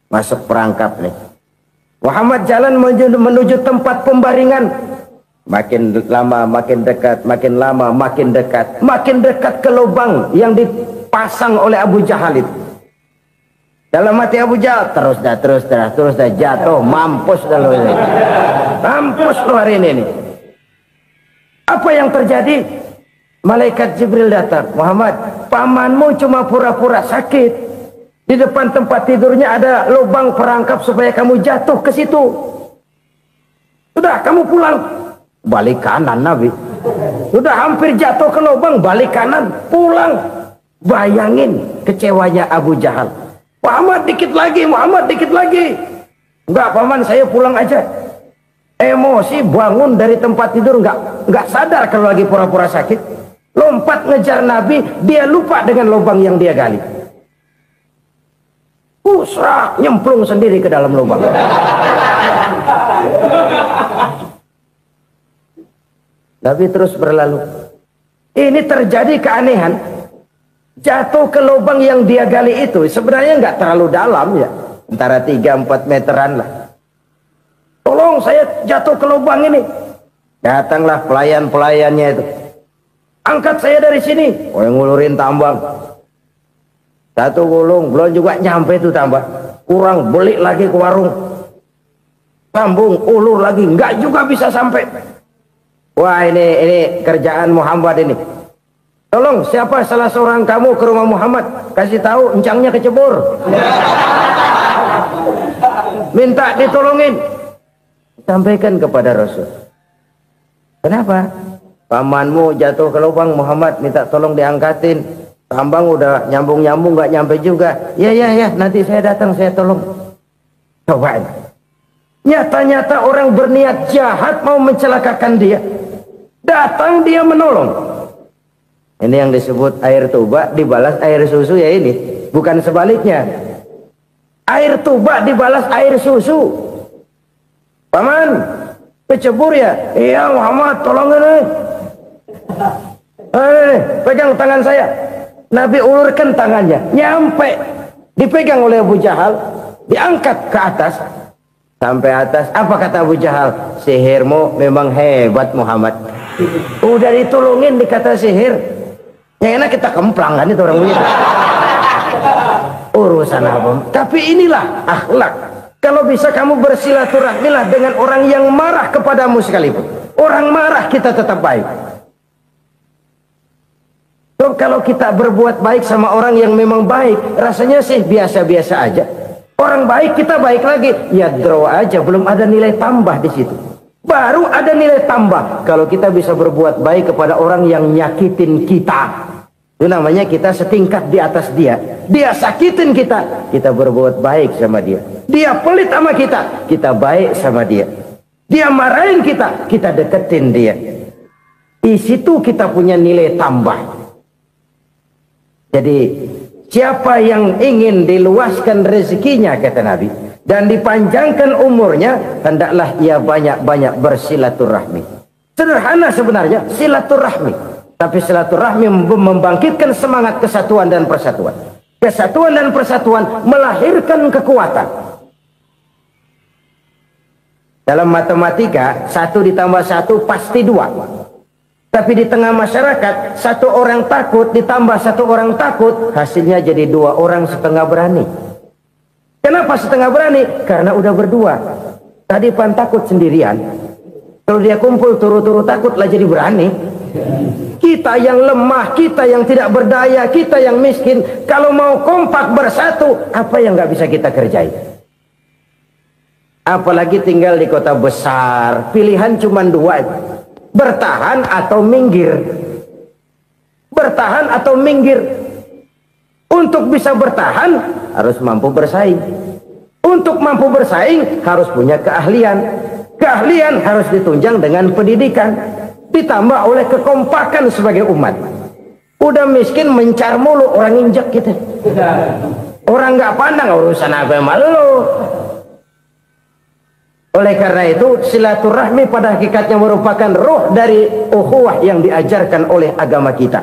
masuk perangkap nih. Muhammad jalan menuju tempat pembaringan. Makin lama makin dekat, makin lama makin dekat, makin dekat ke lubang yang dipasang oleh Abu Jahal itu. Dalam hati Abu Jahal, terus dah jatuh, mampus dah lu ini. Mampus lu hari ini nih. Apa yang terjadi? Malaikat Jibril datang. Muhammad, pamanmu cuma pura-pura sakit. Di depan tempat tidurnya ada lubang perangkap supaya kamu jatuh ke situ. Sudah, kamu pulang. Balik kanan Nabi. Sudah hampir jatuh ke lubang, balik kanan, pulang. Bayangin kecewanya Abu Jahal. Muhammad dikit lagi, Muhammad dikit lagi. Enggak paman, saya pulang aja. Emosi bangun dari tempat tidur, enggak sadar kalau lagi pura-pura sakit. Lompat ngejar Nabi, dia lupa dengan lubang yang dia gali. Usrah, nyemplung sendiri ke dalam lubang. Nabi terus berlalu. Ini terjadi keanehan. Jatuh ke lubang yang dia gali itu sebenarnya nggak terlalu dalam ya, antara 3-4 meteran lah. Tolong saya jatuh ke lubang ini. Datanglah pelayan-pelayannya itu. Angkat saya dari sini. Oh, yang ngulurin tambang. Satu gulung, belum juga nyampe itu tambang. Kurang, beli lagi ke warung. Sambung, ulur lagi, nggak juga bisa sampai. Wah, ini kerjaan Muhammad ini. Tolong, siapa salah seorang kamu ke rumah Muhammad, kasih tahu encangnya kecebur. Minta ditolongin. sampaikan kepada Rasul. Kenapa? Pamanmu jatuh ke lubang, Muhammad minta tolong diangkatin. Tambang udah nyambung-nyambung nggak nyampe juga. Ya, nanti saya datang, saya tolong. Cobain. Nyata-nyata orang berniat jahat mau mencelakakan dia. Datang dia menolong. Ini yang disebut air tuba dibalas air susu ya ini. Bukan sebaliknya. Air tuba dibalas air susu. Paman, kecebur ya? Iya Muhammad, tolong ini. Pegang tangan saya. Nabi ulurkan tangannya, nyampe, dipegang oleh Abu Jahal, diangkat ke atas, sampai atas. Apa kata Abu Jahal? Sihirmu memang hebat Muhammad. Udah ditolongin dikata sihir. Yang enak kita kemplang kan itu orang begitu. Urusan apa? Tapi inilah akhlak. Kalau bisa kamu bersilaturahmilah dengan orang yang marah kepadamu sekalipun. Orang marah kita tetap baik. So, kalau kita berbuat baik sama orang yang memang baik, rasanya sih biasa-biasa aja. Orang baik kita baik lagi, ya draw aja, belum ada nilai tambah di situ. Baru ada nilai tambah kalau kita bisa berbuat baik kepada orang yang nyakitin kita. Itu namanya kita setingkat di atas dia. Dia sakitin kita, kita berbuat baik sama dia. Dia pelit sama kita, kita baik sama dia. Dia marahin kita, kita deketin dia. Di situ kita punya nilai tambah. Jadi siapa yang ingin diluaskan rezekinya, kata Nabi, dan dipanjangkan umurnya, hendaklah ia banyak-banyak bersilaturahmi. Sederhana sebenarnya silaturahmi, tapi silaturahmi membangkitkan semangat kesatuan dan persatuan. Kesatuan dan persatuan melahirkan kekuatan. Dalam matematika 1 ditambah 1 pasti 2. Tapi di tengah masyarakat, 1 orang takut ditambah 1 orang takut, hasilnya jadi 2 orang setengah berani. Kenapa setengah berani? Karena udah berdua. Tadi pan takut sendirian. Kalau dia kumpul turu-turu takutlah jadi berani. Kita yang lemah, kita yang tidak berdaya, kita yang miskin, kalau mau kompak bersatu, apa yang nggak bisa kita kerjain? Apalagi tinggal di kota besar, pilihan cuma 2. Bertahan atau minggir. Bertahan atau minggir. Untuk bisa bertahan harus mampu bersaing. Untuk mampu bersaing harus punya keahlian. Keahlian harus ditunjang dengan pendidikan, ditambah oleh kekompakan sebagai umat. Udah miskin mencar mulu, orang injak kita. Orang nggak pandang urusan apa malu. Oleh karena itu, silaturahmi pada hakikatnya merupakan roh dari ukhuwah yang diajarkan oleh agama kita.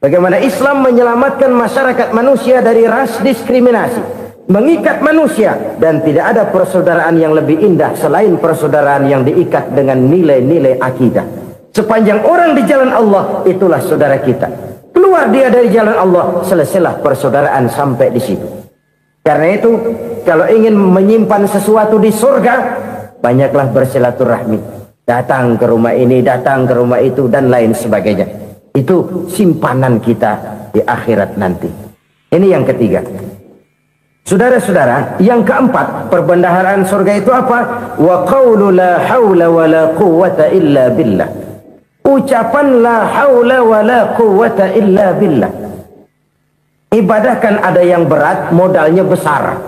Bagaimana Islam menyelamatkan masyarakat manusia dari ras diskriminasi, mengikat manusia, dan tidak ada persaudaraan yang lebih indah selain persaudaraan yang diikat dengan nilai-nilai akidah. Sepanjang orang di jalan Allah, itulah saudara kita. Keluar dia dari jalan Allah, selesailah persaudaraan sampai di situ. Karena itu, kalau ingin menyimpan sesuatu di surga, banyaklah bersilaturahmi. Datang ke rumah ini, datang ke rumah itu, dan lain sebagainya. Itu simpanan kita di akhirat nanti. Ini yang ketiga. Saudara-saudara, yang keempat, perbendaharaan surga itu apa? Wa qawlu la hawla wa la quwwata illa billah. Ucapan la hawla wa la quwwata illa billah. Ibadah kan ada yang berat, modalnya besar.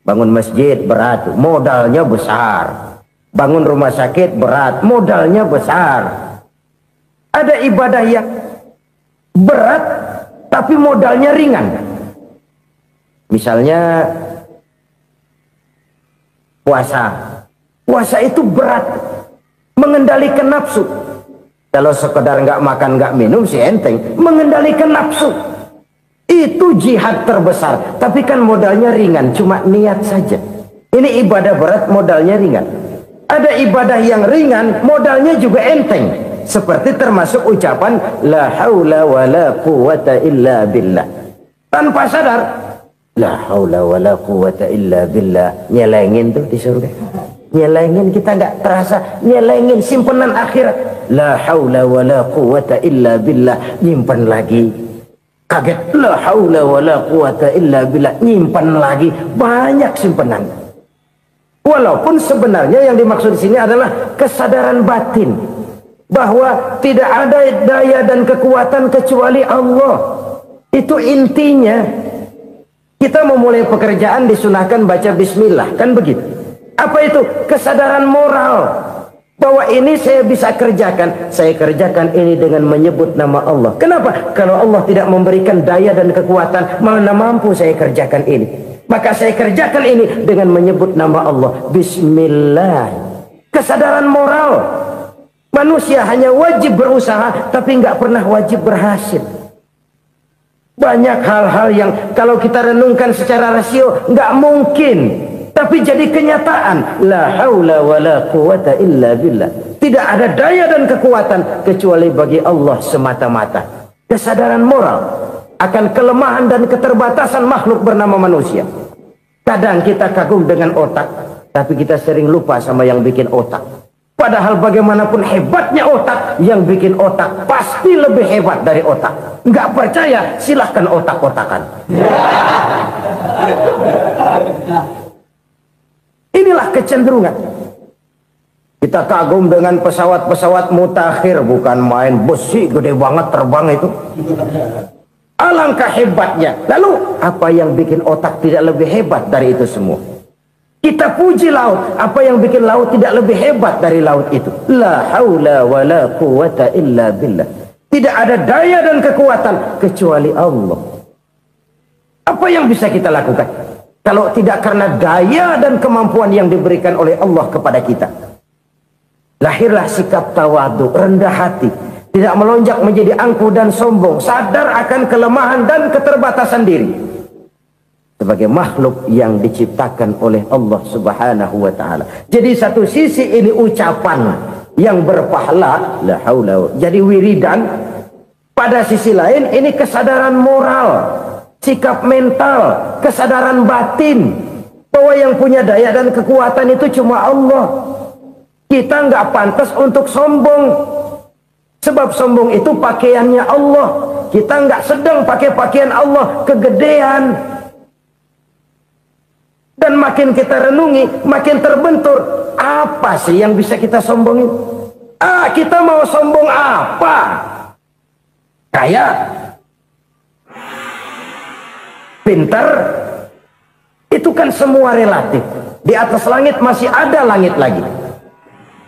Bangun masjid berat, modalnya besar. Bangun rumah sakit berat, modalnya besar. Ada ibadah yang berat tapi modalnya ringan. Misalnya puasa. Puasa itu berat, mengendalikan nafsu. Kalau sekedar nggak makan nggak minum sih enteng, mengendalikan nafsu. Itu jihad terbesar, tapi kan modalnya ringan, cuma niat saja. Ini ibadah berat, modalnya ringan. Ada ibadah yang ringan, modalnya juga enteng. Seperti termasuk ucapan la haula wa la quwwata illa billah. Tanpa sadar, la haula wa la quwwata illa billah. Nyelengin tuh di surga. Nyelengin, kita nggak terasa, nyelengin simpenan akhirat. La haula wa la quwwata illa billah, nyimpen lagi. Kaget, la haula wa la quwwata illa billah, nyimpan lagi, banyak simpenan. Walaupun sebenarnya yang dimaksud di sini adalah kesadaran batin bahwa tidak ada daya dan kekuatan kecuali Allah. Itu intinya. Kita memulai pekerjaan disunahkan baca bismillah, kan begitu? Apa itu? Kesadaran moral bahwa ini saya bisa kerjakan. Saya kerjakan ini dengan menyebut nama Allah. Kenapa? Kalau Allah tidak memberikan daya dan kekuatan, mana mampu saya kerjakan ini. Maka saya kerjakan ini dengan menyebut nama Allah. Bismillah. Kesadaran moral. Manusia hanya wajib berusaha, tapi nggak pernah wajib berhasil. Banyak hal-hal yang kalau kita renungkan secara rasio nggak mungkin, tapi jadi kenyataan. La haula wala quwata illa billah. Tidak ada daya dan kekuatan kecuali bagi Allah semata-mata. Kesadaran moral akan kelemahan dan keterbatasan makhluk bernama manusia. Kadang kita kagum dengan otak, tapi kita sering lupa sama yang bikin otak. Padahal bagaimanapun hebatnya otak, yang bikin otak pasti lebih hebat dari otak. Nggak percaya, silahkan otak-otakan. Inilah kecenderungan. Kita kagum dengan pesawat-pesawat mutakhir, bukan main besi gede banget terbang itu. Alangkah hebatnya. Lalu apa yang bikin otak tidak lebih hebat dari itu semua? Kita puji laut. Apa yang bikin laut tidak lebih hebat dari laut itu? La haula wa la quwata illa billah. Tidak ada daya dan kekuatan kecuali Allah. Apa yang bisa kita lakukan kalau tidak karena daya dan kemampuan yang diberikan oleh Allah kepada kita? Lahirlah sikap tawadu, rendah hati, tidak melonjak menjadi angkuh dan sombong, sadar akan kelemahan dan keterbatasan diri sebagai makhluk yang diciptakan oleh Allah Subhanahu wa taala. Jadi satu sisi ini ucapan yang berpahala, la haula, jadi wiridan. Pada sisi lain ini kesadaran moral, sikap mental, kesadaran batin bahwa yang punya daya dan kekuatan itu cuma Allah. Kita nggak pantas untuk sombong, sebab sombong itu pakaiannya Allah. Kita nggak sedang pakai pakaian Allah, kegedean. Dan makin kita renungi, makin terbentur. Apa sih yang bisa kita sombongin? Kita mau sombong apa? Kaya? Pintar? Itu kan semua relatif. Di atas langit masih ada langit lagi.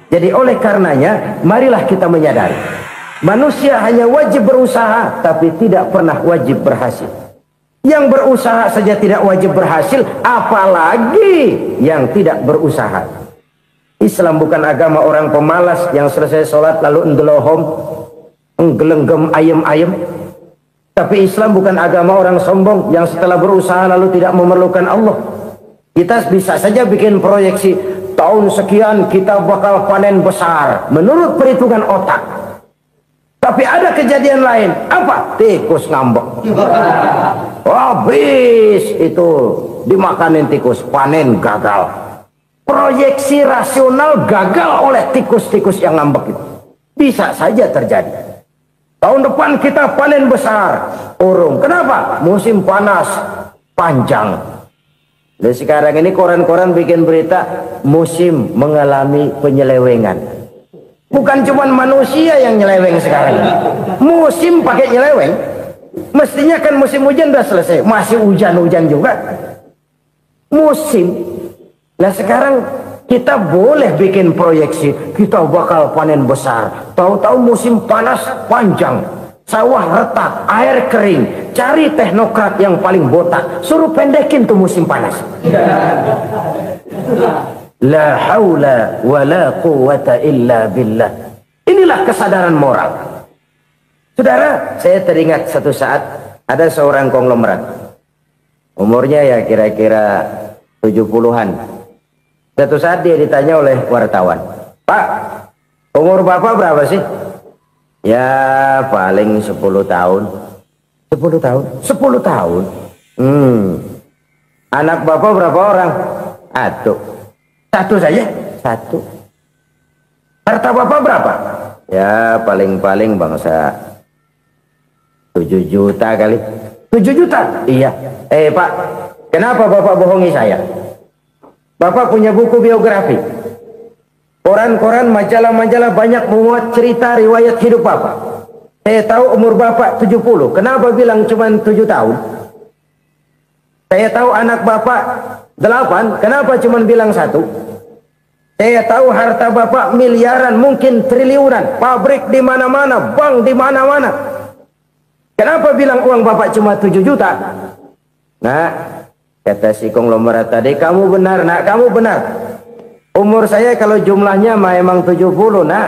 Jadi oleh karenanya, marilah kita menyadari. Manusia hanya wajib berusaha, tapi tidak pernah wajib berhasil. Yang berusaha saja tidak wajib berhasil, apalagi yang tidak berusaha. Islam bukan agama orang pemalas yang selesai sholat lalu enggelohom, enggelenggem ayem-ayem. Tapi Islam bukan agama orang sombong yang setelah berusaha lalu tidak memerlukan Allah. Kita bisa saja bikin proyeksi, tahun sekian kita bakal panen besar menurut perhitungan otak. Tapi ada kejadian lain. Apa? Tikus ngambek. Habis itu dimakanin tikus, panen gagal. Proyeksi rasional gagal oleh tikus-tikus yang ngambek itu. Bisa saja terjadi. Tahun depan kita panen besar, urung. Kenapa? Musim panas panjang. Dan sekarang ini koran-koran bikin berita musim mengalami penyelewengan. Bukan cuma manusia yang nyeleweng sekarang. Musim pakai nyeleweng. Mestinya kan musim hujan udah selesai, masih hujan-hujan juga. Musim. Nah sekarang kita boleh bikin proyeksi, kita bakal panen besar. Tahu-tahu musim panas panjang, sawah retak, air kering. Cari teknokrat yang paling botak, suruh pendekin tuh musim panas. La haula wa la quwata illa billah. Inilah kesadaran moral. Saudara, saya teringat satu saat ada seorang konglomerat. Umurnya ya kira-kira 70-an. Satu saat dia ditanya oleh wartawan, "Pak, umur Bapak berapa sih?" "Ya paling 10 tahun." 10 tahun? 10 tahun? Anak Bapak berapa orang? Satu saja? Satu. Harta Bapak berapa? Ya paling-paling bangsa 7 juta kali. 7 juta? Iya. Pak, kenapa Bapak bohongi saya? Bapak punya buku biografi. Koran-koran, majalah-majalah banyak memuat cerita riwayat hidup Bapak. Saya tahu umur Bapak 70. Kenapa bilang cuma 7 tahun? Saya tahu anak Bapak 8. Kenapa cuma bilang 1? Saya tahu harta Bapak miliaran, mungkin triliunan. Pabrik di mana-mana, bank di mana-mana. Kenapa bilang uang Bapak cuma 7 juta? Nah, kata si konglomerat tadi, kamu benar nak, kamu benar. Umur saya kalau jumlahnya memang 70 nak.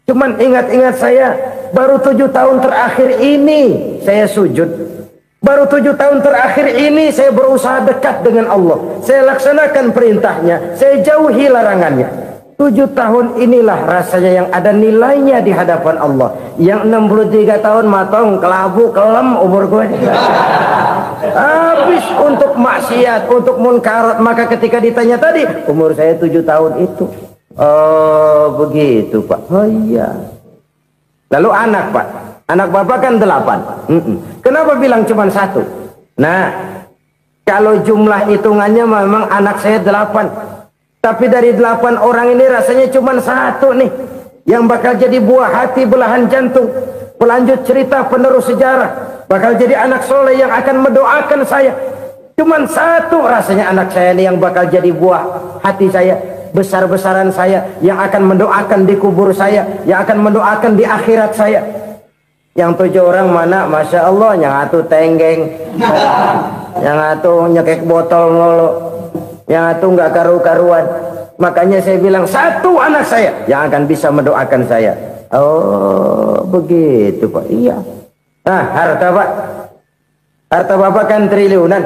Cuman ingat-ingat saya, baru 7 tahun terakhir ini saya sujud. Baru 7 tahun terakhir ini saya berusaha dekat dengan Allah. Saya laksanakan perintahnya, saya jauhi larangannya. 7 tahun inilah rasanya yang ada nilainya di hadapan Allah. Yang 63 tahun matong, kelabu, kelem umur gue. Habis untuk maksiat, untuk munkarat. Maka ketika ditanya tadi, umur saya 7 tahun itu. Oh begitu Pak. Oh iya. Lalu anak Pak. Anak Bapak kan 8. Kenapa bilang cuma 1? Nah, kalau jumlah hitungannya memang anak saya 8. Tapi dari 8 orang ini rasanya cuma 1 nih. Yang bakal jadi buah hati, belahan jantung. Pelanjut cerita, penerus sejarah. Bakal jadi anak soleh yang akan mendoakan saya. Cuma 1 rasanya anak saya ini yang bakal jadi buah hati saya. Besar-besaran saya. Yang akan mendoakan di kubur saya. Yang akan mendoakan di akhirat saya. Yang 7 orang mana? Masya Allah, yang satu tenggeng, yang satu nyekek botol mulu, yang satu nggak karu-karuan. Makanya saya bilang 1 anak saya yang akan bisa mendoakan saya. Oh begitu Pak. Iya. Nah harta Pak, harta Bapak kan triliunan.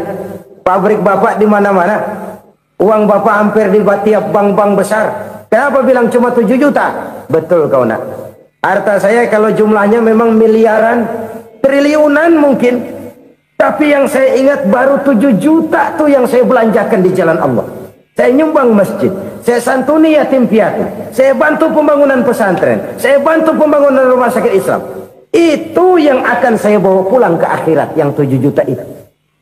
Pabrik Bapak di mana-mana. Uang Bapak hampir di tiap bank-bank besar. Kenapa bilang cuma 7 juta? Betul kau nak. Harta saya kalau jumlahnya memang miliaran, triliunan mungkin. Tapi yang saya ingat baru 7 juta tuh yang saya belanjakan di jalan Allah. Saya nyumbang masjid, saya santuni yatim piatu, saya bantu pembangunan pesantren, saya bantu pembangunan rumah sakit Islam. Itu yang akan saya bawa pulang ke akhirat, yang 7 juta itu.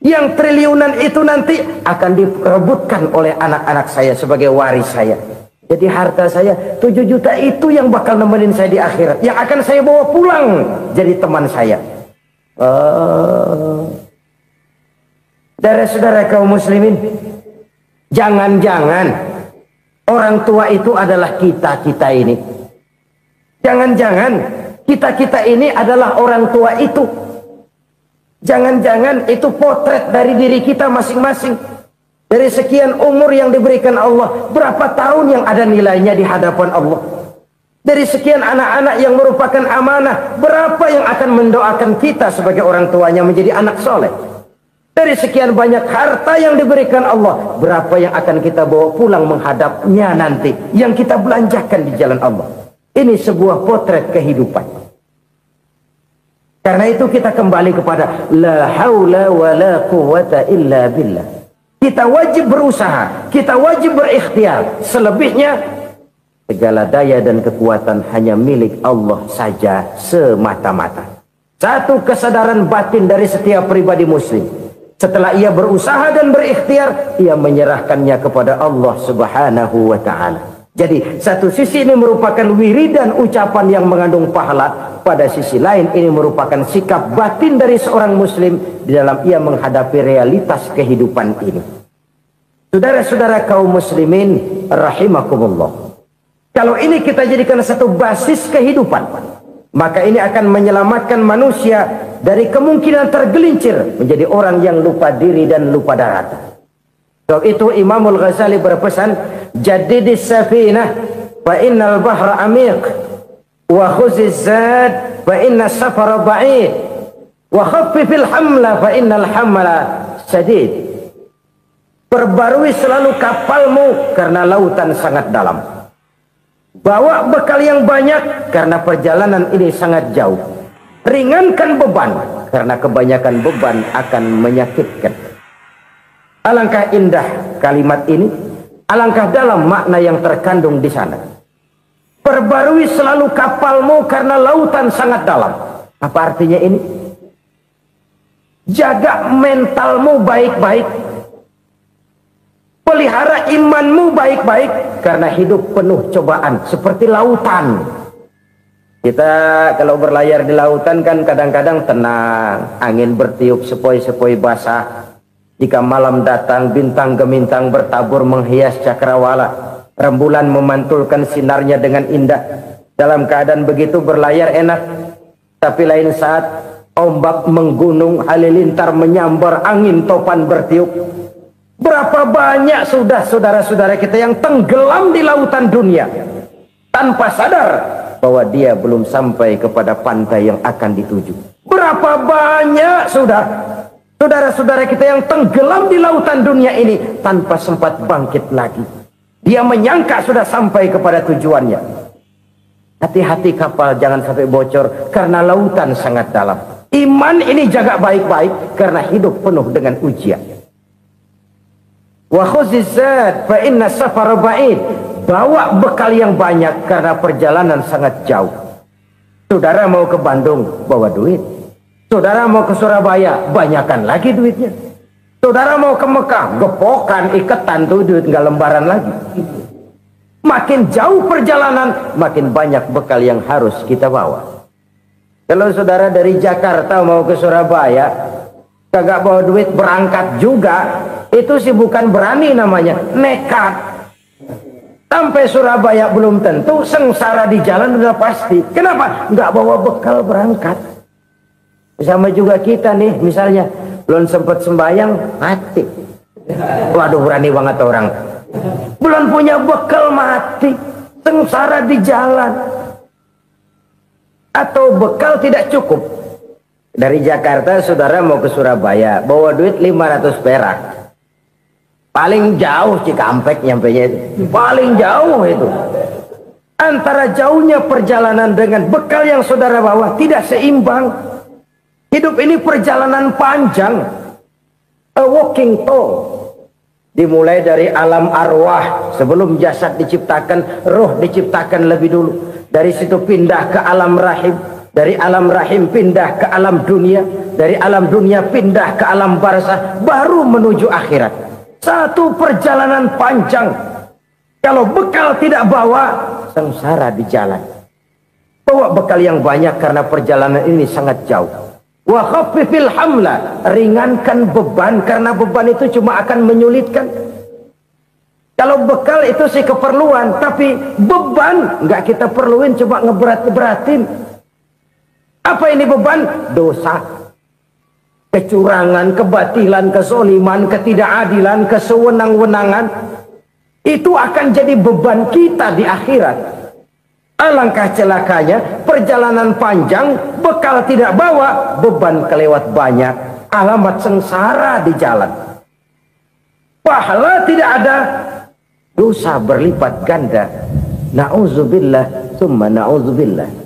Yang triliunan itu nanti akan diperebutkan oleh anak-anak saya sebagai waris saya. Jadi harta saya 7 juta itu yang bakal nemenin saya di akhirat. Yang akan saya bawa pulang jadi teman saya. Saudara-saudara kaum muslimin, jangan-jangan orang tua itu adalah kita-kita ini. Jangan-jangan kita-kita ini adalah orang tua itu. Jangan-jangan itu potret dari diri kita masing-masing. Dari sekian umur yang diberikan Allah, berapa tahun yang ada nilainya di hadapan Allah? Dari sekian anak-anak yang merupakan amanah, berapa yang akan mendoakan kita sebagai orang tuanya menjadi anak soleh? Dari sekian banyak harta yang diberikan Allah, berapa yang akan kita bawa pulang menghadapnya nanti, yang kita belanjakan di jalan Allah? Ini sebuah potret kehidupan. Karena itu kita kembali kepada la haula wa la quwwata illa billah. Kita wajib berusaha, kita wajib berikhtiar. Selebihnya, segala daya dan kekuatan hanya milik Allah saja semata-mata. Satu kesadaran batin dari setiap pribadi muslim. Setelah ia berusaha dan berikhtiar, ia menyerahkannya kepada Allah Subhanahu wa ta'ala. Jadi, satu sisi ini merupakan wiridan ucapan yang mengandung pahala. Pada sisi lain, ini merupakan sikap batin dari seorang muslim di dalam ia menghadapi realitas kehidupan ini. Saudara-saudara kaum muslimin rahimakumullah. Kalau ini kita jadikan satu basis kehidupan, maka ini akan menyelamatkan manusia dari kemungkinan tergelincir menjadi orang yang lupa diri dan lupa darat. Sebab itu Imamul Ghazali berpesan, jadidis safinah fa innal bahra amiq wa khuziz zad fa inna safara ba'id wa khaffifil hamla fa innal hamla sadid. Perbarui selalu kapalmu karena lautan sangat dalam. Bawa bekal yang banyak karena perjalanan ini sangat jauh. Ringankan beban karena kebanyakan beban akan menyakitkan. Alangkah indah kalimat ini, alangkah dalam makna yang terkandung di sana. Perbarui selalu kapalmu karena lautan sangat dalam. Apa artinya ini? Jaga mentalmu baik-baik. Pelihara imanmu baik-baik, karena hidup penuh cobaan seperti lautan. Kita kalau berlayar di lautan kan kadang-kadang tenang, angin bertiup sepoi-sepoi basah. Jika malam datang, bintang gemintang bertabur menghias cakrawala. Rembulan memantulkan sinarnya dengan indah. Dalam keadaan begitu berlayar enak. Tapi lain saat ombak menggunung, halilintar menyambar, angin topan bertiup. Berapa banyak sudah saudara-saudara kita yang tenggelam di lautan dunia tanpa sadar bahwa dia belum sampai kepada pantai yang akan dituju. Berapa banyak sudah saudara-saudara kita yang tenggelam di lautan dunia ini tanpa sempat bangkit lagi. Dia menyangka sudah sampai kepada tujuannya. Hati-hati kapal jangan sampai bocor karena lautan sangat dalam. Iman ini jaga baik-baik karena hidup penuh dengan ujian. Wa khuzizat fa inna safara ba'id. Bawa bekal yang banyak karena perjalanan sangat jauh. Saudara mau ke Bandung, bawa duit. Saudara mau ke Surabaya, banyakan lagi duitnya. Saudara mau ke Mekah, gepokan, iketan tuh duit nggak lembaran lagi. Makin jauh perjalanan, makin banyak bekal yang harus kita bawa. Kalau saudara dari Jakarta mau ke Surabaya, kagak bawa duit berangkat juga, itu sih bukan berani namanya, nekat. Sampai Surabaya belum tentu, sengsara di jalan udah pasti. Kenapa? Nggak bawa bekal berangkat. Sama juga kita nih, misalnya belum sempat sembahyang, mati. Waduh, berani banget orang. Belum punya bekal, mati. Sengsara di jalan. Atau bekal tidak cukup. Dari Jakarta saudara mau ke Surabaya, bawa duit 500 perak. Paling jauh Cikampek nyampenya itu. Paling jauh itu. Antara jauhnya perjalanan dengan bekal yang saudara bawa tidak seimbang. Hidup ini perjalanan panjang. A walking tour. Dimulai dari alam arwah. Sebelum jasad diciptakan, roh diciptakan lebih dulu. Dari situ pindah ke alam rahim. Dari alam rahim pindah ke alam dunia. Dari alam dunia pindah ke alam barzah. Baru menuju akhirat. Satu perjalanan panjang. Kalau bekal tidak bawa, sengsara di jalan. Bawa bekal yang banyak karena perjalanan ini sangat jauh. Wa khaffifil hamla, ringankan beban karena beban itu cuma akan menyulitkan. Kalau bekal itu sih keperluan, tapi beban nggak kita perluin, cuma ngeberat-beratin. Apa ini beban? Dosa. Kecurangan, kebatilan, kezoliman, ketidakadilan, kesewenang-wenangan. Itu akan jadi beban kita di akhirat. Alangkah celakanya, perjalanan panjang, bekal tidak bawa, beban kelewat banyak. Alamat sengsara di jalan. Pahala tidak ada, dosa berlipat ganda. Na'udzubillah, summa na'udzubillah.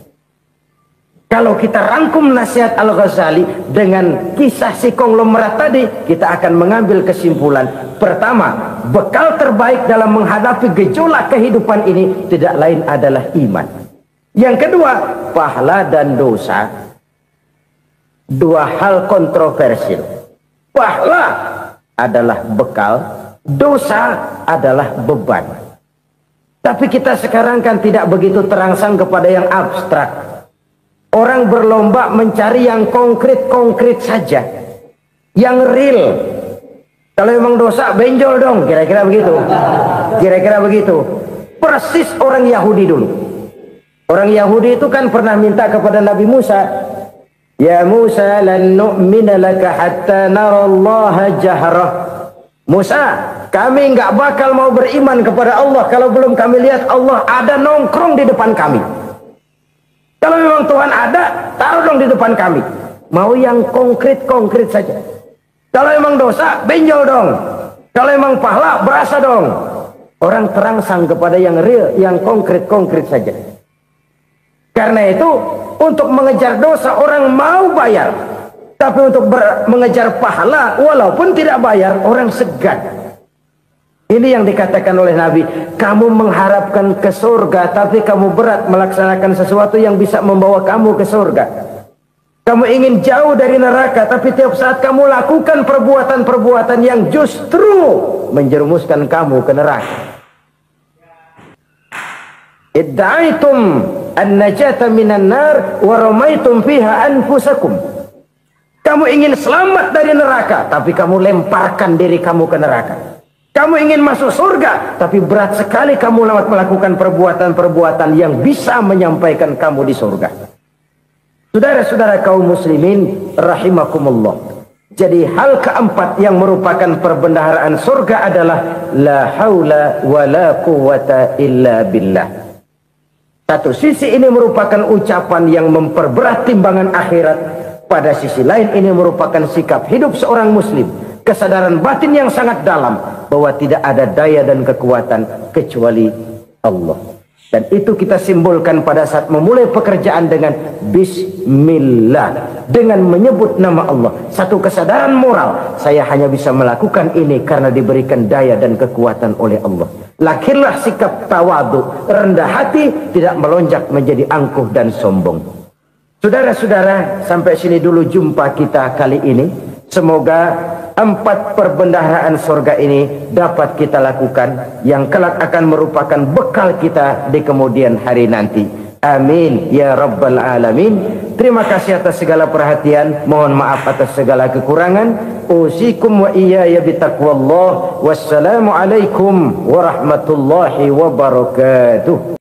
Kalau kita rangkum nasihat Al-Ghazali dengan kisah si konglomerat tadi, kita akan mengambil kesimpulan. Pertama, bekal terbaik dalam menghadapi gejolak kehidupan ini tidak lain adalah iman. Yang kedua, pahala dan dosa. Dua hal kontroversial. Pahala adalah bekal, dosa adalah beban. Tapi kita sekarang kan tidak begitu terangsang kepada yang abstrak. Orang berlomba mencari yang konkret-konkret saja. Yang real. Kalau memang dosa, benjol dong. Kira-kira begitu. Kira-kira begitu. Persis orang Yahudi dulu. Orang Yahudi itu kan pernah minta kepada Nabi Musa. Ya Musa, lan nu'mina laka hatta narallaha jahrah. Musa, kami nggak bakal mau beriman kepada Allah kalau belum kami lihat Allah ada nongkrong di depan kami. Kalau memang Tuhan ada, taruh dong di depan kami. Mau yang konkret-konkret saja. Kalau memang dosa, benjol dong. Kalau memang pahala, berasa dong. Orang terangsang kepada yang real, yang konkret-konkret saja. Karena itu, untuk mengejar dosa, orang mau bayar. Tapi untuk mengejar pahala, walaupun tidak bayar, orang segan. Ini yang dikatakan oleh Nabi, kamu mengharapkan ke surga, tapi kamu berat melaksanakan sesuatu yang bisa membawa kamu ke surga. Kamu ingin jauh dari neraka, tapi tiap saat kamu lakukan perbuatan-perbuatan yang justru menjerumuskan kamu ke neraka. Idda'aitum an-najata minan nar wa ramaitum fiha anfusakum. Kamu ingin selamat dari neraka, tapi kamu lemparkan diri kamu ke neraka. Kamu ingin masuk surga, tapi berat sekali kamu melakukan perbuatan-perbuatan yang bisa menyampaikan kamu di surga. Saudara-saudara kaum muslimin rahimakumullah. Jadi hal keempat yang merupakan perbendaharaan surga adalah la haula wa la quwwata illa billah. Satu sisi ini merupakan ucapan yang memperberat timbangan akhirat. Pada sisi lain ini merupakan sikap hidup seorang muslim. Kesadaran batin yang sangat dalam bahwa tidak ada daya dan kekuatan kecuali Allah. Dan itu kita simbolkan pada saat memulai pekerjaan dengan Bismillah. Dengan menyebut nama Allah. Satu kesadaran moral. Saya hanya bisa melakukan ini karena diberikan daya dan kekuatan oleh Allah. Lahirlah sikap tawadu, rendah hati, tidak melonjak menjadi angkuh dan sombong. Saudara-saudara, sampai sini dulu jumpa kita kali ini. Semoga 4 perbendaharaan surga ini dapat kita lakukan, yang kelak akan merupakan bekal kita di kemudian hari nanti. Amin ya rabbal alamin. Terima kasih atas segala perhatian. Mohon maaf atas segala kekurangan. Usikum wa iyaya bitaqwallah. Wassalamu alaikum warahmatullahi wabarakatuh.